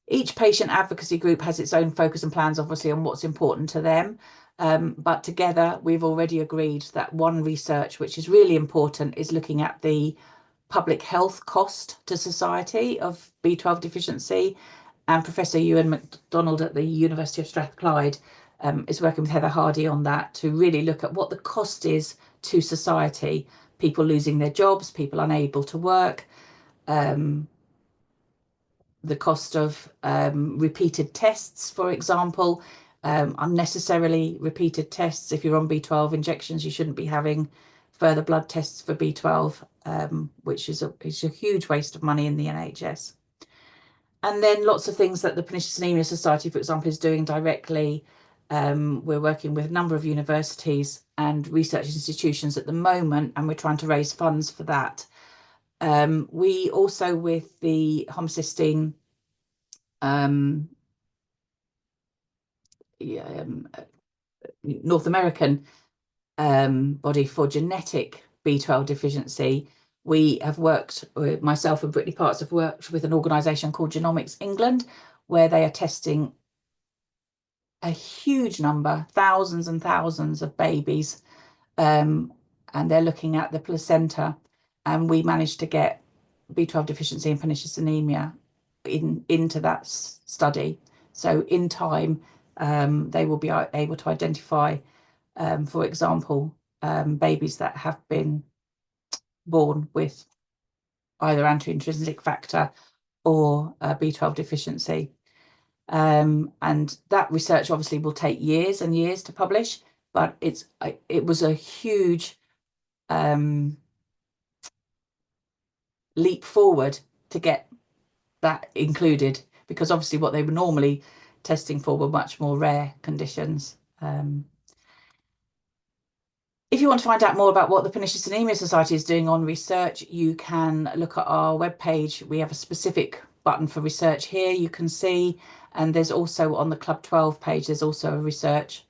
Each patient advocacy group has its own focus and plans, obviously, on what's important to them. But together, we've already agreed that one research, which is really important, is looking at the public health cost to society of B12 deficiency. And Professor Ewan MacDonald at the University of Strathclyde is working with Heather Hardy on that, to really look at what the cost is to society. People losing their jobs, people unable to work, the cost of repeated tests, for example, unnecessarily repeated tests. If you're on B12 injections, you shouldn't be having further blood tests for B12, which is a huge waste of money in the NHS. And then lots of things that the Pernicious Anaemia Society, for example, is doing directly. We're working with a number of universities and research institutions at the moment, and we're trying to raise funds for that. We also, with the homocysteine North American body for genetic B12 deficiency, we have worked, myself and Brittany Parts have worked with an organisation called Genomics England, where they are testing a huge number, thousands and thousands of babies, and they're looking at the placenta, and we managed to get B12 deficiency and pernicious anemia into that study. So in time, they will be able to identify, for example, babies that have been born with either anti-intrinsic factor or B12 deficiency. And that research obviously will take years and years to publish, but it was a huge leap forward to get that included, because obviously what they were normally testing for were much more rare conditions. If you want to find out more about what the Pernicious Anaemia Society is doing on research, you can look at our webpage. We have a specific button for research here, you can see, and there's also on the Club 12 page, there's also a research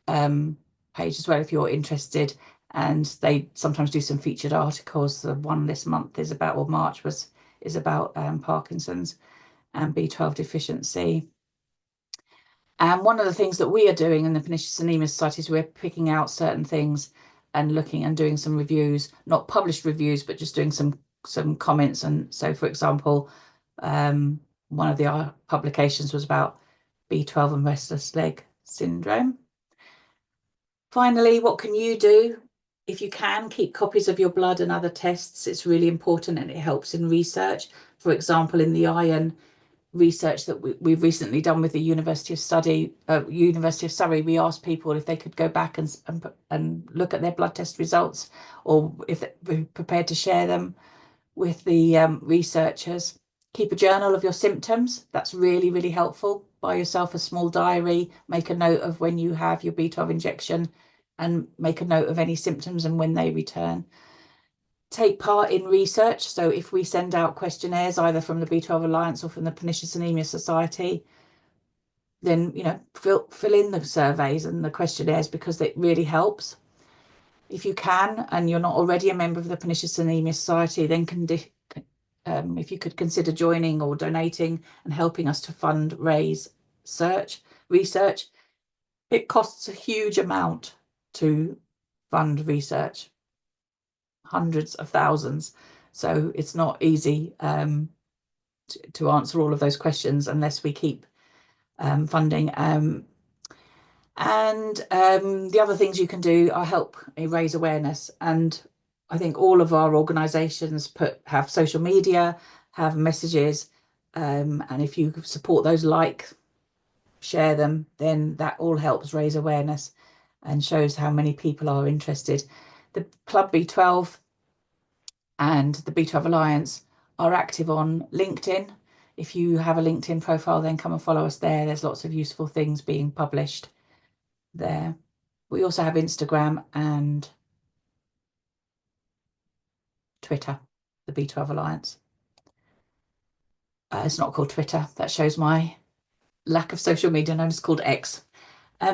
page as well if you're interested, and they sometimes do some featured articles. The one this month is about, or March is about Parkinson's and B12 deficiency. And one of the things that we are doing in the Pernicious Anaemia Society is we're picking out certain things and looking and doing some reviews, not published reviews, but just doing some comments. And so, for example, one of the publications was about B12 and restless leg syndrome. Finally, what can you do? If you can, keep copies of your blood and other tests. It's really important and it helps in research. For example, in the iron research that we've recently done with the University of Surrey, we asked people if they could go back and look at their blood test results, or if they're prepared to share them with the researchers. Keep a journal of your symptoms. That's really, really helpful. Buy yourself a small diary, make a note of when you have your B12 injection, and make a note of any symptoms and when they return. Take part in research. So if we send out questionnaires either from the B12 Alliance or from the Pernicious Anaemia Society, then fill in the surveys and the questionnaires, because it really helps. If you can, and you're not already a member of the Pernicious Anaemia Society, then if you could consider joining or donating and helping us to fundraise research. It costs a huge amount to fund research, hundreds of thousands. So it's not easy to answer all of those questions unless we keep funding. And the other things you can do are help raise awareness. And I think all of our organisations have social media, have messages, and if you support those, share them, then that all helps raise awareness and shows how many people are interested. The Club B12 and the B12 Alliance are active on LinkedIn. If you have a LinkedIn profile, then come and follow us there. There's lots of useful things being published there. We also have Instagram and Twitter, the B12 Alliance. It's not called Twitter. That shows my lack of social media. No, it's called X.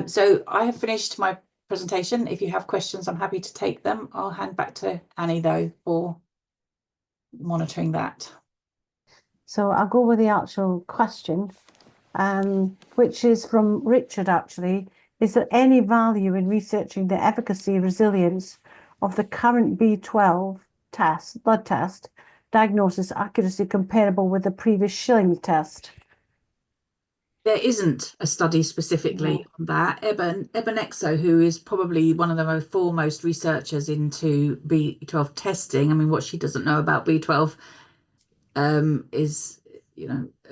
So I have finished my presentation. If you have questions, I'm happy to take them. I'll hand back to Annie, though, for monitoring that. So I'll go with the actual question, which is from Richard, actually. Is there any value in researching the efficacy, resilience of the current B12 blood test, diagnosis accuracy comparable with the previous Schilling test? There isn't a study specifically on that. Ebenexo, who is probably one of the foremost researchers into B12 testing, I mean, what she doesn't know about B12 is,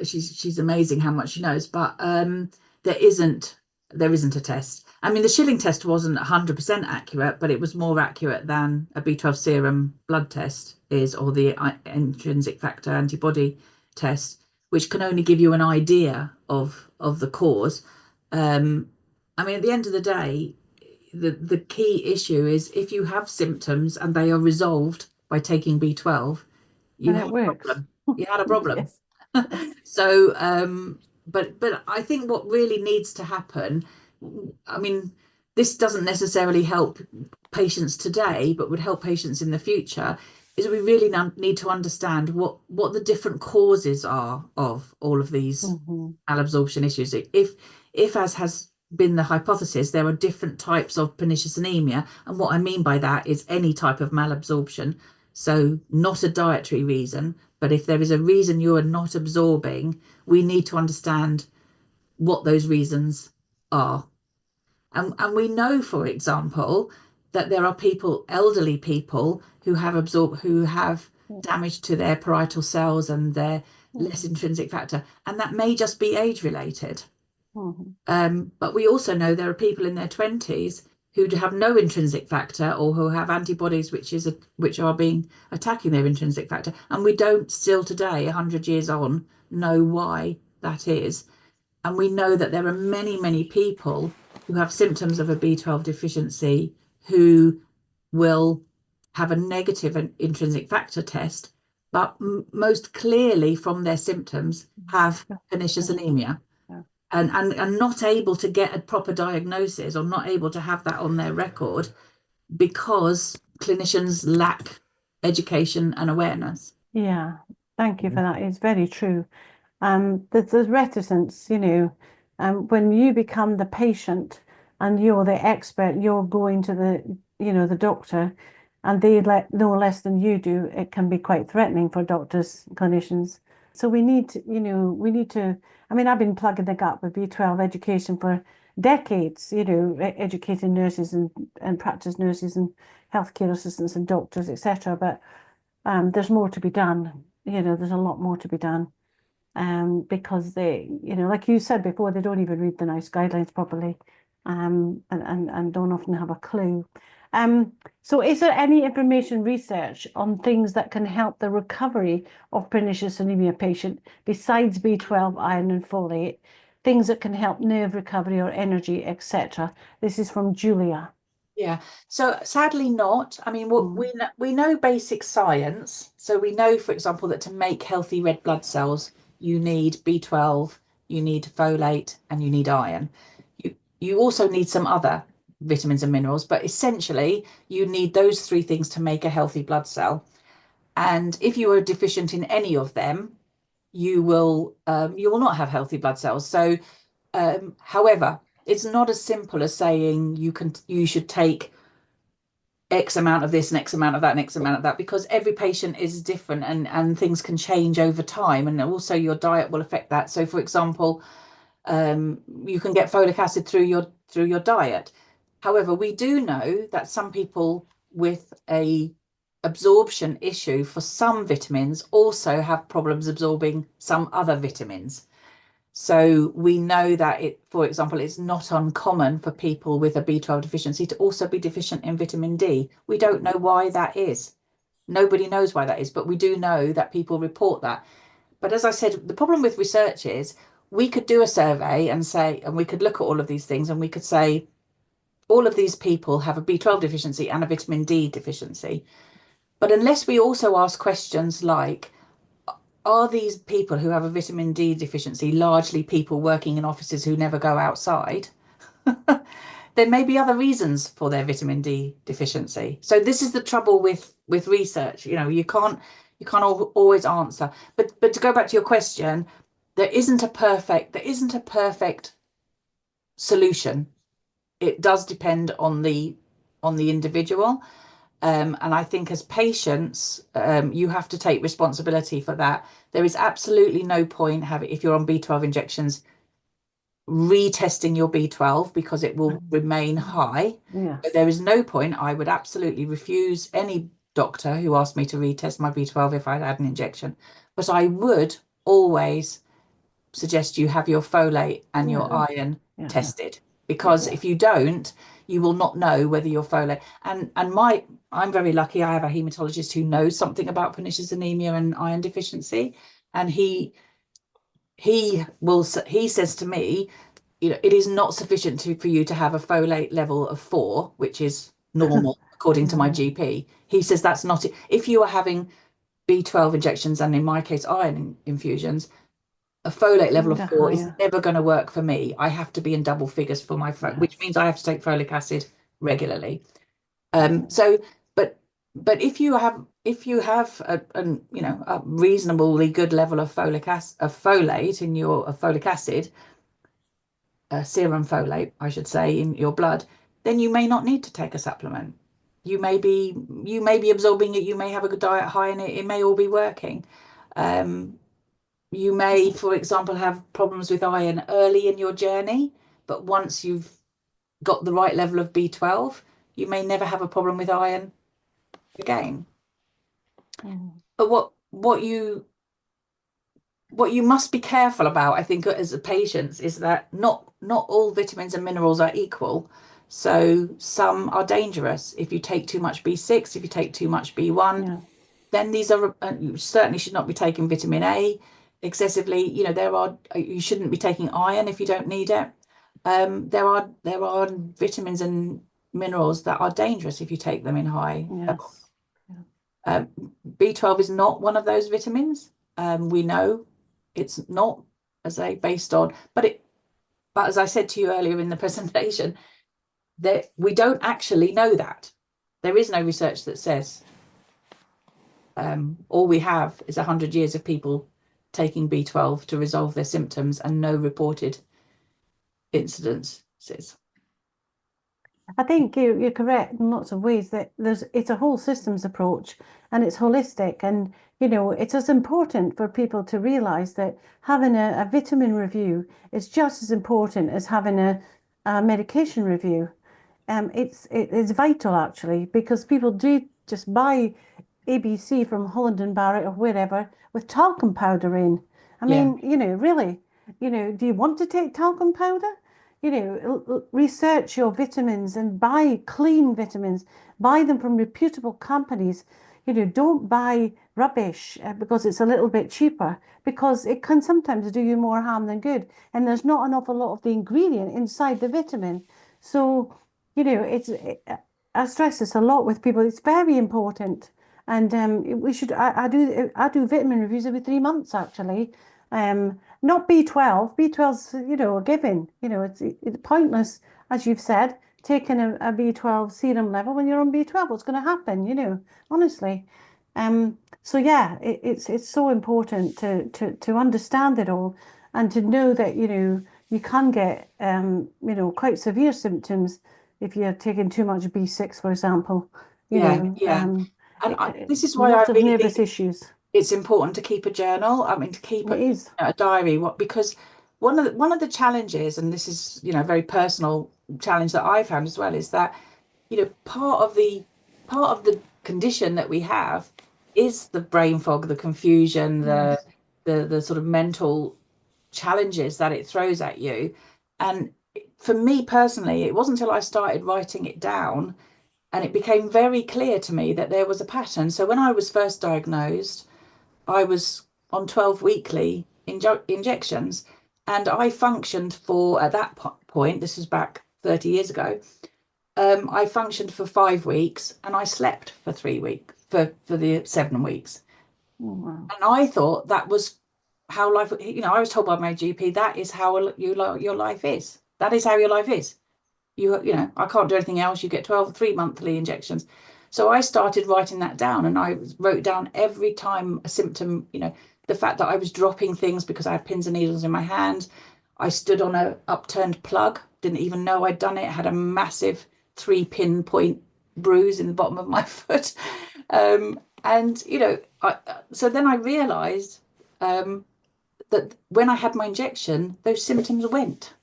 she's amazing how much she knows, but there isn't a test. I mean, the Schilling test wasn't 100% accurate, but it was more accurate than a B12 serum blood test is, or the intrinsic factor antibody test, which can only give you an idea of the cause. I mean, at the end of the day, the key issue is if you have symptoms and they are resolved by taking B12, you And had it a works. problem. You had a problem. Yes. So, but I think what really needs to happen, I mean, this doesn't necessarily help patients today, but would help patients in the future, is we really need to understand what the different causes are of all of these malabsorption issues. If as has been the hypothesis, there are different types of pernicious anemia, and what I mean by that is any type of malabsorption. So not a dietary reason, but if there is a reason you are not absorbing, we need to understand what those reasons are. And we know, for example, that there are elderly people who have damage to their parietal cells and their less intrinsic factor, and that may just be age related. But we also know there are people in their 20s who have no intrinsic factor, or who have antibodies which are attacking their intrinsic factor, and we don't still today, 100 years on, know why that is. And we know that there are many, many people who have symptoms of a B12 deficiency who will have a negative intrinsic factor test, but most clearly from their symptoms have pernicious anemia. And not able to get a proper diagnosis, or not able to have that on their record, because clinicians lack education and awareness. Yeah, thank you for that. It's very true. There's reticence, when you become the patient and you're the expert, you're going to the doctor, and they know less than you do. It can be quite threatening for doctors, clinicians. So we need to, I mean, I've been plugging the gap with B12 education for decades, educating nurses and practice nurses and healthcare assistants and doctors, etc. But there's more to be done. There's a lot more to be done. Because they, like you said before, they don't even read the NICE guidelines properly, and don't often have a clue. So is there any information research on things that can help the recovery of pernicious anemia patient besides B12, iron, and folate? Things that can help nerve recovery or energy, etc. This is from Julia. Yeah. So sadly not. I mean, what Mm. we know basic science. So we know, for example, that to make healthy red blood cells, you need B12, you need folate, and you need iron. You also need some other vitamins and minerals, but essentially you need those three things to make a healthy blood cell. And if you are deficient in any of them, you will not have healthy blood cells. So, however, it's not as simple as saying you should take X amount of this and X amount of that and X amount of that, because every patient is different, and things can change over time, and also your diet will affect that. So, for example, you can get folic acid through your diet. However, we do know that some people with a absorption issue for some vitamins also have problems absorbing some other vitamins. So we know that for example, it's not uncommon for people with a B12 deficiency to also be deficient in vitamin D. We don't know why that is. Nobody knows why that is, but we do know that people report that. But as I said, the problem with research is we could do a survey and we could look at all of these things and we could say all of these people have a B12 deficiency and a vitamin D deficiency. But unless we also ask questions like, are these people who have a vitamin D deficiency largely people working in offices who never go outside? There may be other reasons for their vitamin D deficiency. So this is the trouble with research. You can't always answer. But to go back to your question, there isn't a perfect solution. It does depend on the individual. And I think as patients, you have to take responsibility for that. There is absolutely no point if you're on B12 injections, retesting your B12 because it will remain high. Yes. But there is no point. I would absolutely refuse any doctor who asked me to retest my B12 if I'd had an injection. But I would always suggest you have your folate and your Yeah. iron Yeah. tested, because if you don't, you will not know whether your folate I'm very lucky. I have a hematologist who knows something about pernicious anemia and iron deficiency, and he says to me, it is not sufficient for you to have a folate level of 4, which is normal according to my GP. He says that's not it. If you are having B12 injections and in my case iron infusions, a folate level of 4 is never going to work for me. I have to be in double figures for my which means I have to take folic acid regularly. So, but if you have a reasonably good level of folate in your folic acid, serum folate, I should say, in your blood, then you may not need to take a supplement. You may be absorbing it. You may have a good diet high in it. It may all be working. You may, for example, have problems with iron early in your journey, but once you've got the right level of B12, you may never have a problem with iron again. But what you must be careful about, I think, as a patient, is that not all vitamins and minerals are equal. So some are dangerous. If you take too much B6, if you take too much B1, then these are you certainly should not be taking vitamin A excessively. You shouldn't be taking iron if you don't need it. There are vitamins and minerals that are dangerous if you take them in high levels. B12 is not one of those vitamins. We know it's not, but as I said to you earlier in the presentation, that we don't actually know that. There is no research that says. All we have is 100 years of people taking B12 to resolve their symptoms and no reported incidences. I think you're correct in lots of ways that it's a whole systems approach and it's holistic, and it's as important for people to realize that having a vitamin review is just as important as having a medication review. It's vital actually because people do just buy ABC from Holland and Barrett or wherever with talcum powder in. I Yeah, mean, really, do you want to take talcum powder? Research your vitamins and buy clean vitamins. Buy them from reputable companies. Don't buy rubbish because it's a little bit cheaper because it can sometimes do you more harm than good. And there's not an awful lot of the ingredient inside the vitamin. So, I stress this a lot with people. It's very important. And we should. I do vitamin reviews every 3 months actually. Not B12. B12's a given. It's pointless, as you've said, taking a B12 serum level when you're on B12. What's going to happen? Honestly. So yeah, it's so important to understand it all and to know that you can get quite severe symptoms if you're taking too much B6, for example. You yeah, know, yeah. um, And this is why I lots of really nervous think issues. it's important to keep a journal. I mean, to keep It is. a diary. Because one of the challenges, and this is a very personal challenge that I found as well, is that part of the condition that we have is the brain fog, the confusion, the Yes. the the sort of mental challenges that it throws at you. And for me personally, it wasn't until I started writing it down and it became very clear to me that there was a pattern. So when I was first diagnosed, I was on 12 weekly injections, and I functioned for, at that point, this was back 30 years ago, I functioned for 5 weeks and I slept for 3 weeks, for the 7 weeks. Oh, wow. And I thought that was how life, I was told by my GP that is how your life is. That is how your life is. I can't do anything else. You get 3 monthly injections. So I started writing that down, and I wrote down every time a symptom, the fact that I was dropping things because I had pins and needles in my hand. I stood on a upturned plug, didn't even know I'd done it, had a massive 3 pinpoint bruise in the bottom of my foot. And, so then I realized that when I had my injection, those symptoms went.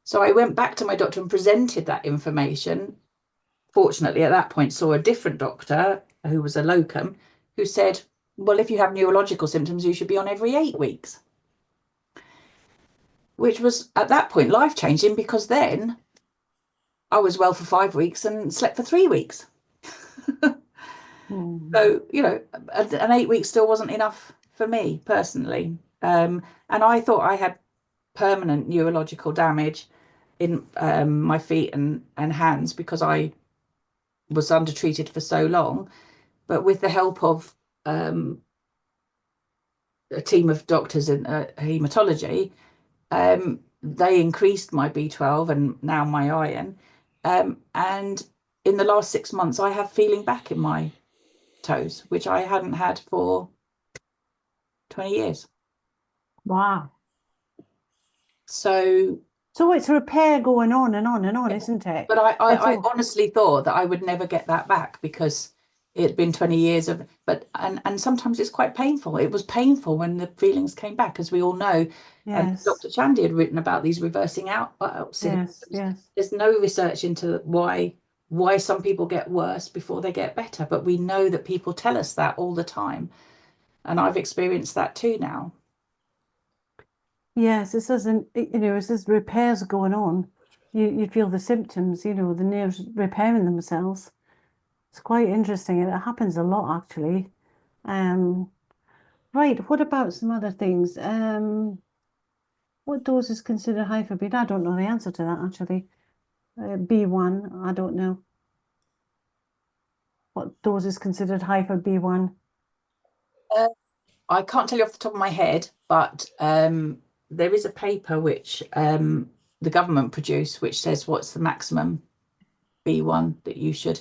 So I went back to my doctor and presented that information. Fortunately, at that point, saw a different doctor who was a locum who said, well, if you have neurological symptoms, you should be on every 8 weeks, which was at that point life changing because then I was well for 5 weeks and slept for 3 weeks. Mm. So, an 8 week still wasn't enough for me personally. And I thought I had permanent neurological damage in my feet and hands because I was undertreated for so long. But with the help of a team of doctors in hematology, they increased my B12 and now my iron. And in the last 6 months, I have feeling back in my toes, which I hadn't had for 20 years. Wow. So, So it's repair going on and on and on, isn't it? but I, It's I, I all, honestly thought that I would never get that back because it had been 20 years of, and sometimes it's quite painful. It was painful when the feelings came back, as we all know. And yes, Dr. Chandy had written about these reversing out yes, symptoms. yes. There's no research into why some people get worse before they get better, but we know that people tell us that all the time. And I've experienced that too now. Yes, this isn't, as this repairs going on, you feel the symptoms, the nerves repairing themselves. It's quite interesting, and it happens a lot actually. Um, right, what about some other things? What dose is considered high for B? I don't know the answer to that actually. B1, I don't know. What dose is considered high for B1? Uh, I can't tell you off the top of my head, but there is a paper which the government produced, which says what's the maximum B1 that you should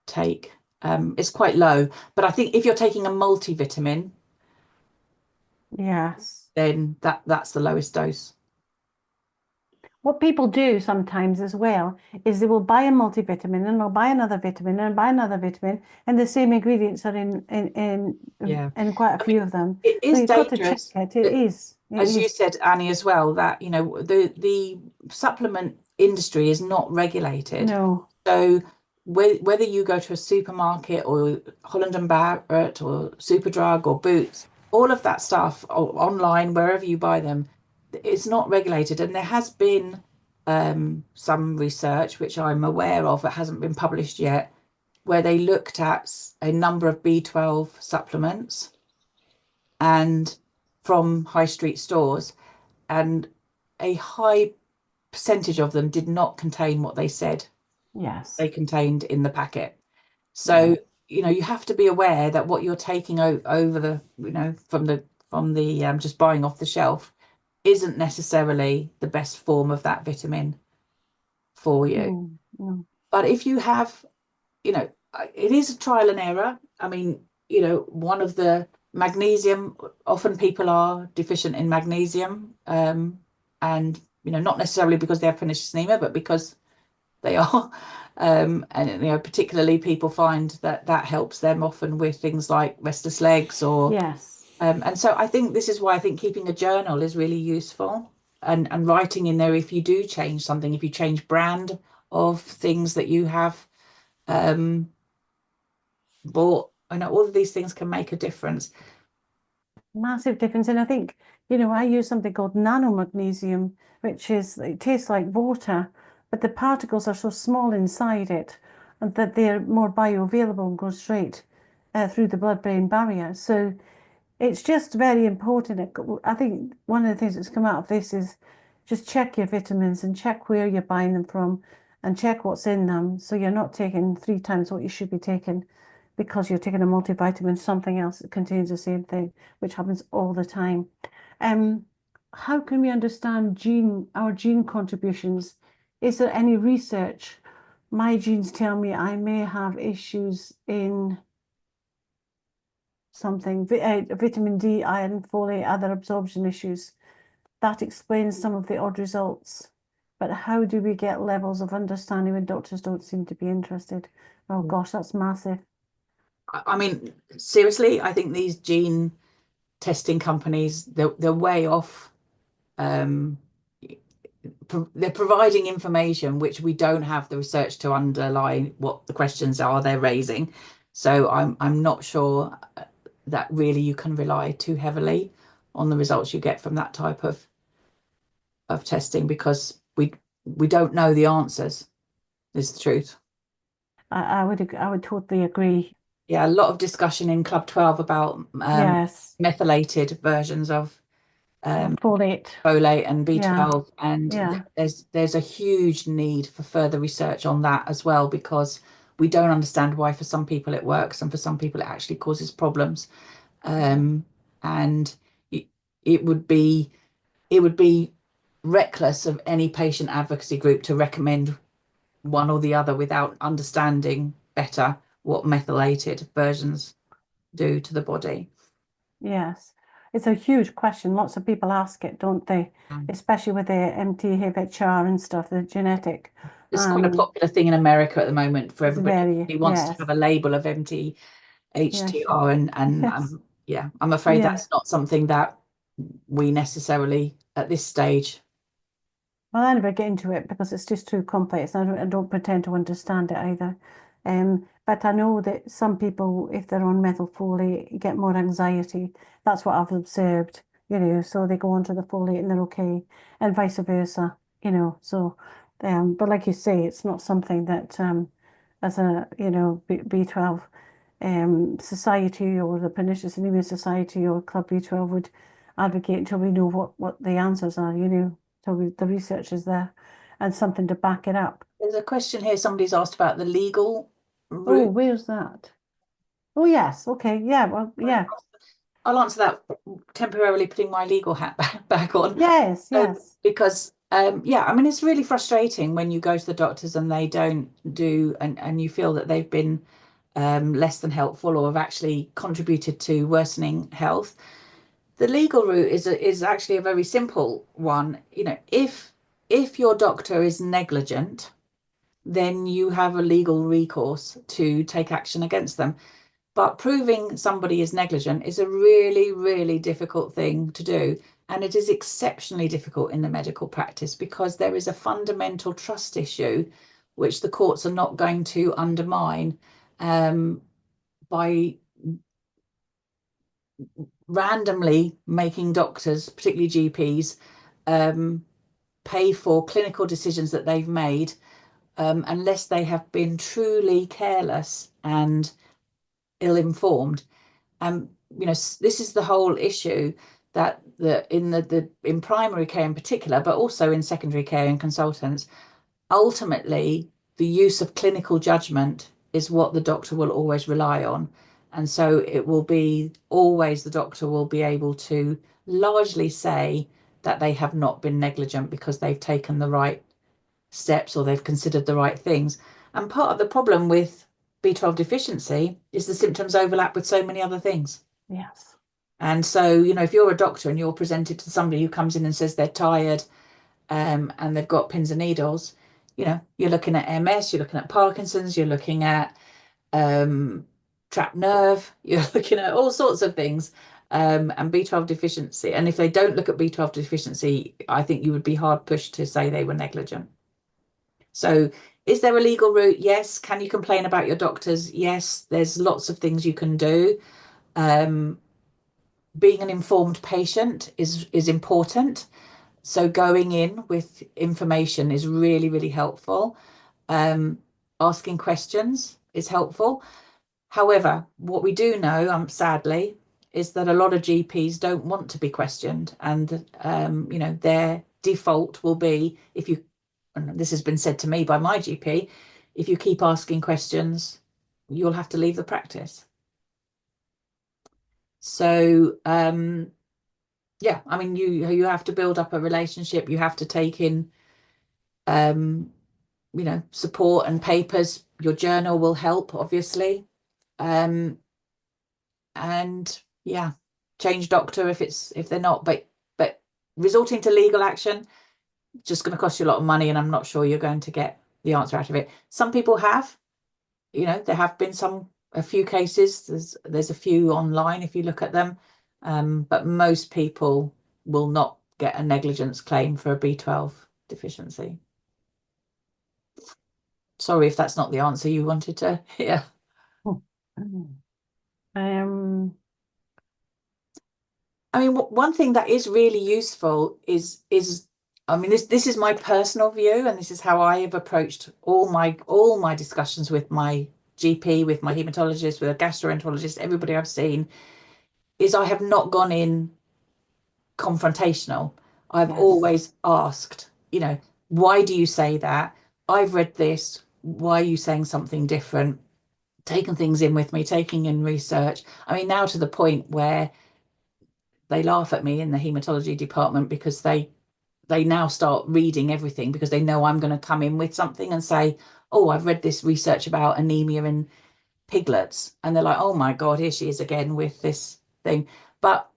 take. It's quite low, but I think if you're taking a multivitamin, Yes. then that's the lowest dose. What people do sometimes as well is they will buy a multivitamin and they'll buy another vitamin and buy another vitamin, and the same ingredients are in Yeah. in quite a I mean, few of them. it So is you've got to check dangerous. it. It is. It as you is. said, Annie, as well, that the supplement industry is not regulated. No. So whether you go to a supermarket or Holland and Barrett or Superdrug or Boots, all of that stuff, or online, wherever you buy them, it's not regulated. And there has been some research, which I'm aware of, that hasn't been published yet, where they looked at a number of B12 supplements and from high street stores, and a high percentage of them did not contain what they said Yes. they contained in the packet. Yeah. So, you have to be aware that what you're taking over the, from the just buying off the shelf isn't necessarily the best form of that vitamin for you. Mm, mm. But if you have, it is a trial and error. I mean, one of the magnesium, often people are deficient in magnesium, and not necessarily because they have pernicious anemia, but because they are. And particularly people find that that helps them often with things like restless legs, or Yes. and so I think this is why I think keeping a journal is really useful, and writing in there if you do change something, if you change brand of things that you have um bought. I know all of these things can make a difference. Massive difference. And I think, I use something called nanomagnesium, which is, it tastes like water, but the particles are so small inside it and that they're more bioavailable and go straight through the blood-brain barrier. So it's just very important. I think one of the things that's come out of this is just check your vitamins and check where you're buying them from and check what's in them. So you're not taking three times what you should be taking because you're taking a multivitamin, something else that contains the same thing, which happens all the time. Um, how can we understand our gene contributions? Is there any research? My genes tell me I may have issues in something, vitamin D, iron, folate, other absorption issues. That explains some of the odd results. But how do we get levels of understanding when doctors don't seem to be interested? Oh gosh, that's massive. I mean, seriously, I think these gene testing companies, they're way off. um they're providing information which we don't have the research to underlie what the questions are they're raising. So I'm not sure that really you can rely too heavily on the results you get from that type of testing, because we don't know the answers, is the truth. I would totally agree. Yeah, a lot of discussion in Club 12 about Yes. methylated versions of Folate. folate and Yeah. B12, and Yeah. there's a huge need for further research on that as well, because we don't understand why for some people it works and for some people it actually causes problems. And it, it would be it would be reckless of any patient advocacy group to recommend one or the other without understanding better what methylated versions do to the body. Yes. It's a huge question. Lots of people ask it, don't they? Especially with the MTHFR and stuff, the genetic. It's quite a Um, popular thing in America at the moment for it's everybody very, who wants to yes. have a label of Yes. MTHFR, and Yes. yeah, I'm afraid Yeah. that's not something that we necessarily at this stage. Well, I never get into it because it's just too complex. I don't pretend to understand it either. But I know that some people, if they're on methylfolate, get more anxiety. That's what I've observed, so they go onto the folate and they're okay, and vice versa, So, but like you say, it's not something that, as a, B12 society or the Pernicious Anemia Society or Club B12 would advocate until we know what the answers are, till the research is there and something to back it up. There's a question here, somebody's asked about the legal Oh, route. where's that? Oh, yes. Okay. Yeah. Well, yeah. I'll answer that, temporarily putting my legal hat back on. Yes. Yes. Because yeah, I mean, it's really frustrating when you go to the doctors and they don't do, and you feel that they've been less than helpful or have actually contributed to worsening health. The legal route is actually a very simple one. If your doctor is negligent, then you have a legal recourse to take action against them. But proving somebody is negligent is a really, really difficult thing to do. And it is exceptionally difficult in the medical practice because there is a fundamental trust issue which the courts are not going to undermine by randomly making doctors, particularly GPs, pay for clinical decisions that they've made unless they have been truly careless and ill-informed. This is the whole issue that in primary care in particular, but also in secondary care and consultants, ultimately the use of clinical judgment is what the doctor will always rely on. And so it will be always the doctor will be able to largely say that they have not been negligent because they've taken the right steps or they've considered the right things. And part of the problem with B12 deficiency is the symptoms overlap with so many other things. Yes. And so, if you're a doctor and you're presented to somebody who comes in and says they're tired and they've got pins and needles, you're looking at MS, you're looking at Parkinson's, you're looking at trapped nerve, you're looking at all sorts of things. And B12 deficiency. And if they don't look at B12 deficiency, I think you would be hard pushed to say they were negligent. So is there a legal route? Yes. Can you complain about your doctors? Yes. There's lots of things you can do. Being an informed patient is important. So going in with information is really, really helpful. Asking questions is helpful. However, what we do know, sadly, is that a lot of GPs don't want to be questioned, and their default will be, and this has been said to me by my GP, if you keep asking questions, you'll have to leave the practice. So yeah, I mean, you have to build up a relationship. You have to take in support and papers. Your journal will help, obviously. And yeah, change doctor if they're not, but resorting to legal action just going to cost you a lot of money, and I'm not sure you're going to get the answer out of it. Some people have, there have been a few cases. There's a few online if you look at them, but most people will not get a negligence claim for a B12 deficiency. Sorry if that's not the answer you wanted to hear. I mean, one thing that is really useful is I mean, this is my personal view, and this is how I have approached all my discussions with my GP, with my hematologist, with a gastroenterologist, everybody I've seen, is I have not gone in confrontational. I've always asked, why do you say that? I've read this. Why are you saying something different? Taking things in with me, taking in research. I mean, now to the point where they laugh at me in the hematology department because they now start reading everything because they know I'm going to come in with something and say, oh, I've read this research about anemia in piglets. And they're like, oh my God, here she is again with this thing. But,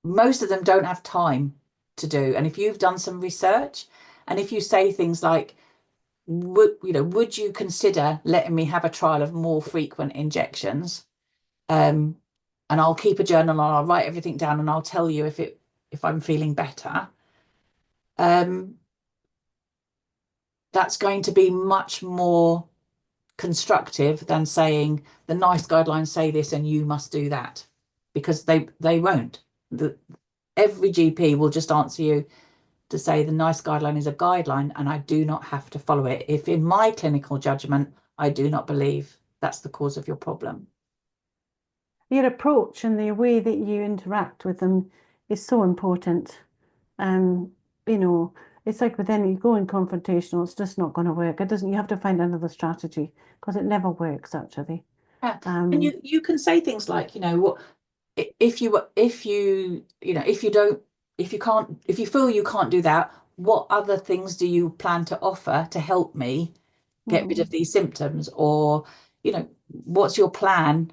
most of them don't have time to do. And if you've done some research and if you say things like, would you consider letting me have a trial of more frequent injections? And I'll keep a journal and I'll write everything down and I'll tell you if I'm feeling better. That's going to be much more constructive than saying the NICE guidelines say this and you must do that, because they won't. Every GP will just answer you to say the NICE guideline is a guideline and I do not have to follow it if in my clinical judgment I do not believe that's the cause of your problem. Your approach and the way that you interact with them is so important. It's like with any going confrontational, it's just not going to work. It doesn't, you have to find another strategy because it never works actually. Yeah. And you can say things like, what if you feel you can't do that, what other things do you plan to offer to help me get rid of these symptoms? Or, what's your plan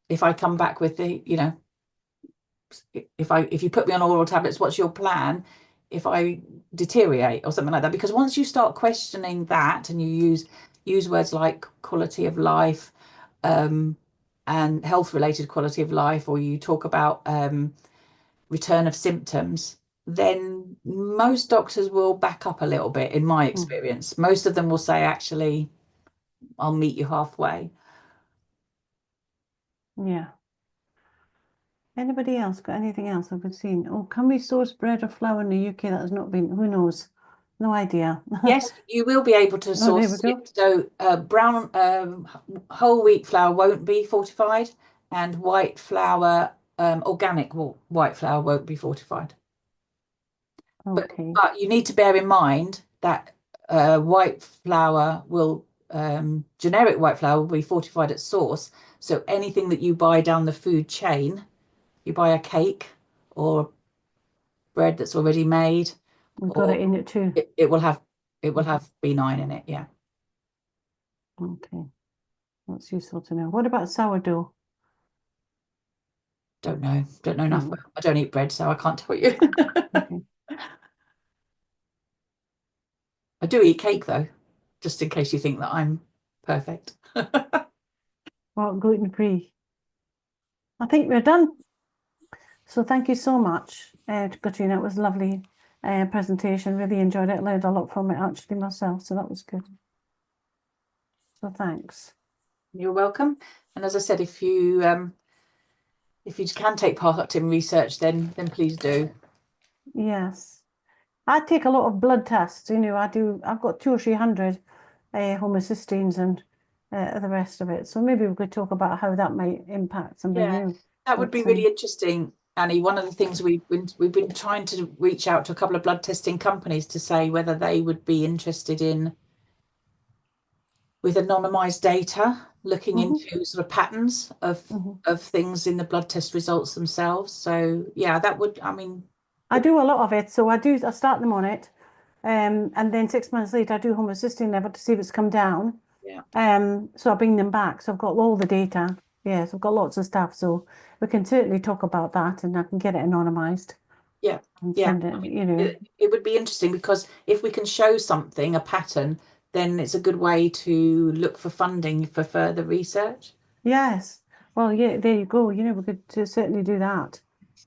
if I come back with if you put me on oral tablets, what's your plan if I deteriorate or something like that? Because once you start questioning that and you use words like quality of life, and health related quality of life, or you talk about return of symptoms, then most doctors will back up a little bit, in my experience. Most of them will say, actually, I'll meet you halfway. Yeah. Anybody else got anything else I've seen? Oh, can we source bread or flour in the UK that has not been? Who knows? No idea. Yes, you will be able to Oh, there we source go. it. So brown whole wheat flour won't be fortified, and white flour, organic white flour won't be fortified. Okay. But you need to bear in mind that white flour will, generic white flour will be fortified at source. So anything that you buy down the food chain, you buy a cake or bread that's already made, We've got it or in it too. it will have B9 in it. Yeah. Okay. That's useful to know. What about sourdough? Don't know. Don't know enough. Hmm. I don't eat bread, so I can't tell you. Okay. I do eat cake though, just in case you think that I'm perfect. Well, gluten-free. I think we're done. So thank you so much, Katrina. It was a lovely presentation. Really enjoyed it. Learned a lot from it actually myself, so that was good. So thanks. You're welcome. And as I said, if you can take part in research, then please do. Yes. I take a lot of blood tests, I've got 200 or 300 homocysteines and the rest of it. So maybe we could talk about how that might impact somebody Yeah, new. that would But be really interesting, Annie. One of the things we've been trying to reach out to a couple of blood testing companies to say whether they would be interested in, with anonymized data, looking into sort of patterns of things in the blood test results themselves. So yeah, that would, I mean, I do a lot of it. So I start them on it. And then 6 months later, I do homocysteine level to see if it's come down. yeah, So I bring them back. So I've got all the data. Yes, I've got lots of stuff. So we can certainly talk about that and I can get it anonymized yeah, and yeah. send it, I mean, it would be interesting because if we can show something, a pattern, then it's a good way to look for funding for further research. Yes. Well, yeah, there you go. We could certainly do that.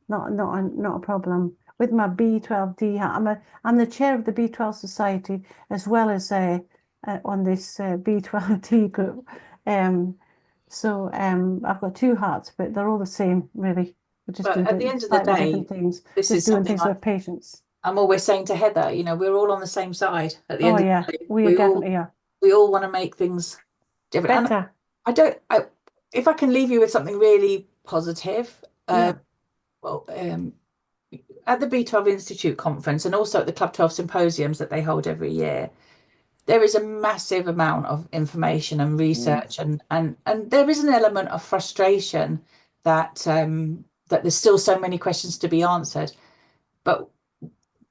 Not a problem. With my B12d hat, I'm the chair of the B12 Society as well as on this B12d group. I've got two hats, but they're all the same, really. We just But do at the end of the slightly day, different things. this Just is doing something things with patients. I'm always saying to Heather, we're all on the same side. At the Oh end of yeah, the day, we definitely are we all want to make things different. And better. I don't, I, if I can leave you with something really positive, Yeah. well, at the B12 Institute conference and also at the Club 12 symposiums that they hold every year, there is a massive amount of information and research, Yes. and there is an element of frustration that that there's still so many questions to be answered. But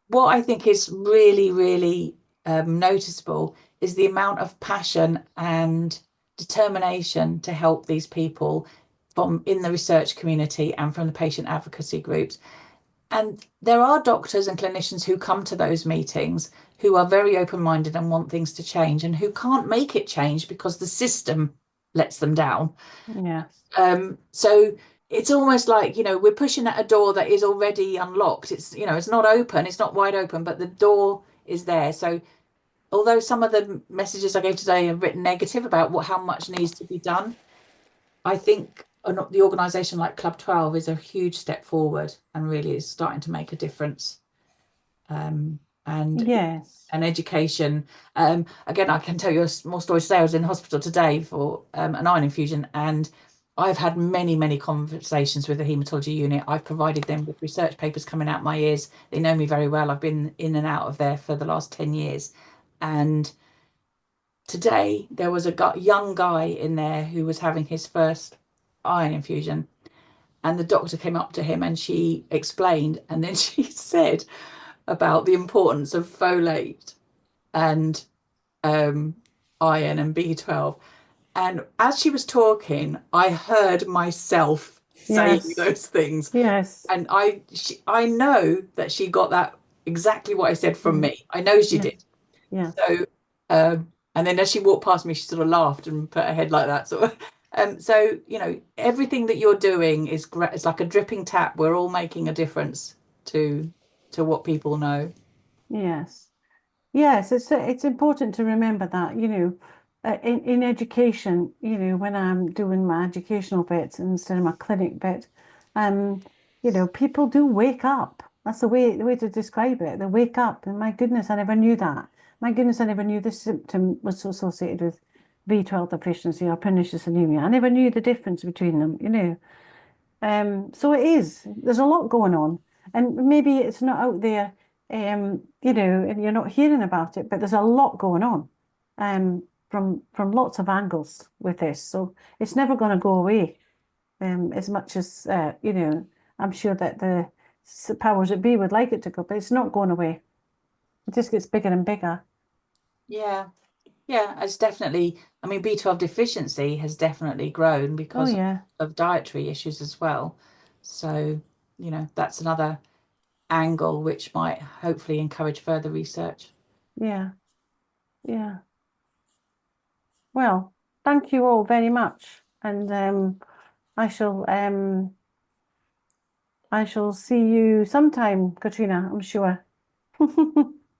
what I think is really, really noticeable is the amount of passion and determination to help these people from in the research community and from the patient advocacy groups. And there are doctors and clinicians who come to those meetings who are very open-minded and want things to change and who can't make it change because the system lets them down. Yes. So it's almost like, we're pushing at a door that is already unlocked. It's not open, it's not wide open, but the door is there. So although some of the messages I gave today are written negative about how much needs to be done, I think the organisation like Club 12 is a huge step forward and really is starting to make a difference. And Yes. education. Again, I can tell you a small story today. I was in hospital today for an iron infusion, and I've had many, many conversations with the haematology unit. I've provided them with research papers coming out my ears. They know me very well. I've been in and out of there for the last 10 years. And today there was a young guy in there who was having his first iron infusion. And the doctor came up to him and she explained, and then she said about the importance of folate and iron and B12. And as she was talking, I heard myself saying Yes. those things. Yes. And I know that she got that exactly what I said from Mm. me. I know she Yes. did. Yes. So, and then as she walked past me, she sort of laughed and put her head like that. So, So, you know, everything that you're doing is great. It's like a dripping tap. We're all making a difference to what people know. Yes. Yes, it's important to remember that, in education, when I'm doing my educational bit instead of my clinic bit, um, people do wake up. That's the way to describe it. They wake up, and my goodness, I never knew that. My goodness, I never knew this symptom was associated with B12 deficiency or pernicious anemia. I never knew the difference between them. So it is. There's a lot going on, and maybe it's not out there, and you're not hearing about it, but there's a lot going on, from lots of angles with this. So it's never going to go away, as much as I'm sure that the powers that be would like it to go, but it's not going away. It just gets bigger and bigger. Yeah. Yeah, it's definitely, I mean, B12 deficiency has definitely grown Oh because yeah, of dietary issues as well. So, you know, that's another angle which might hopefully encourage further research. yeah, yeah. Well, thank you all very much, and I shall um. I shall see you sometime, Katrina, I'm sure.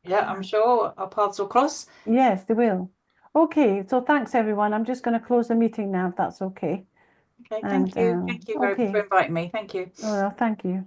Yeah, I'm sure our paths will cross. Yes, they will. Okay, so thanks everyone. I'm just going to close the meeting now, if that's okay. Okay, And thank you. Thank you very for okay. inviting me. Thank you. Oh, well, thank you.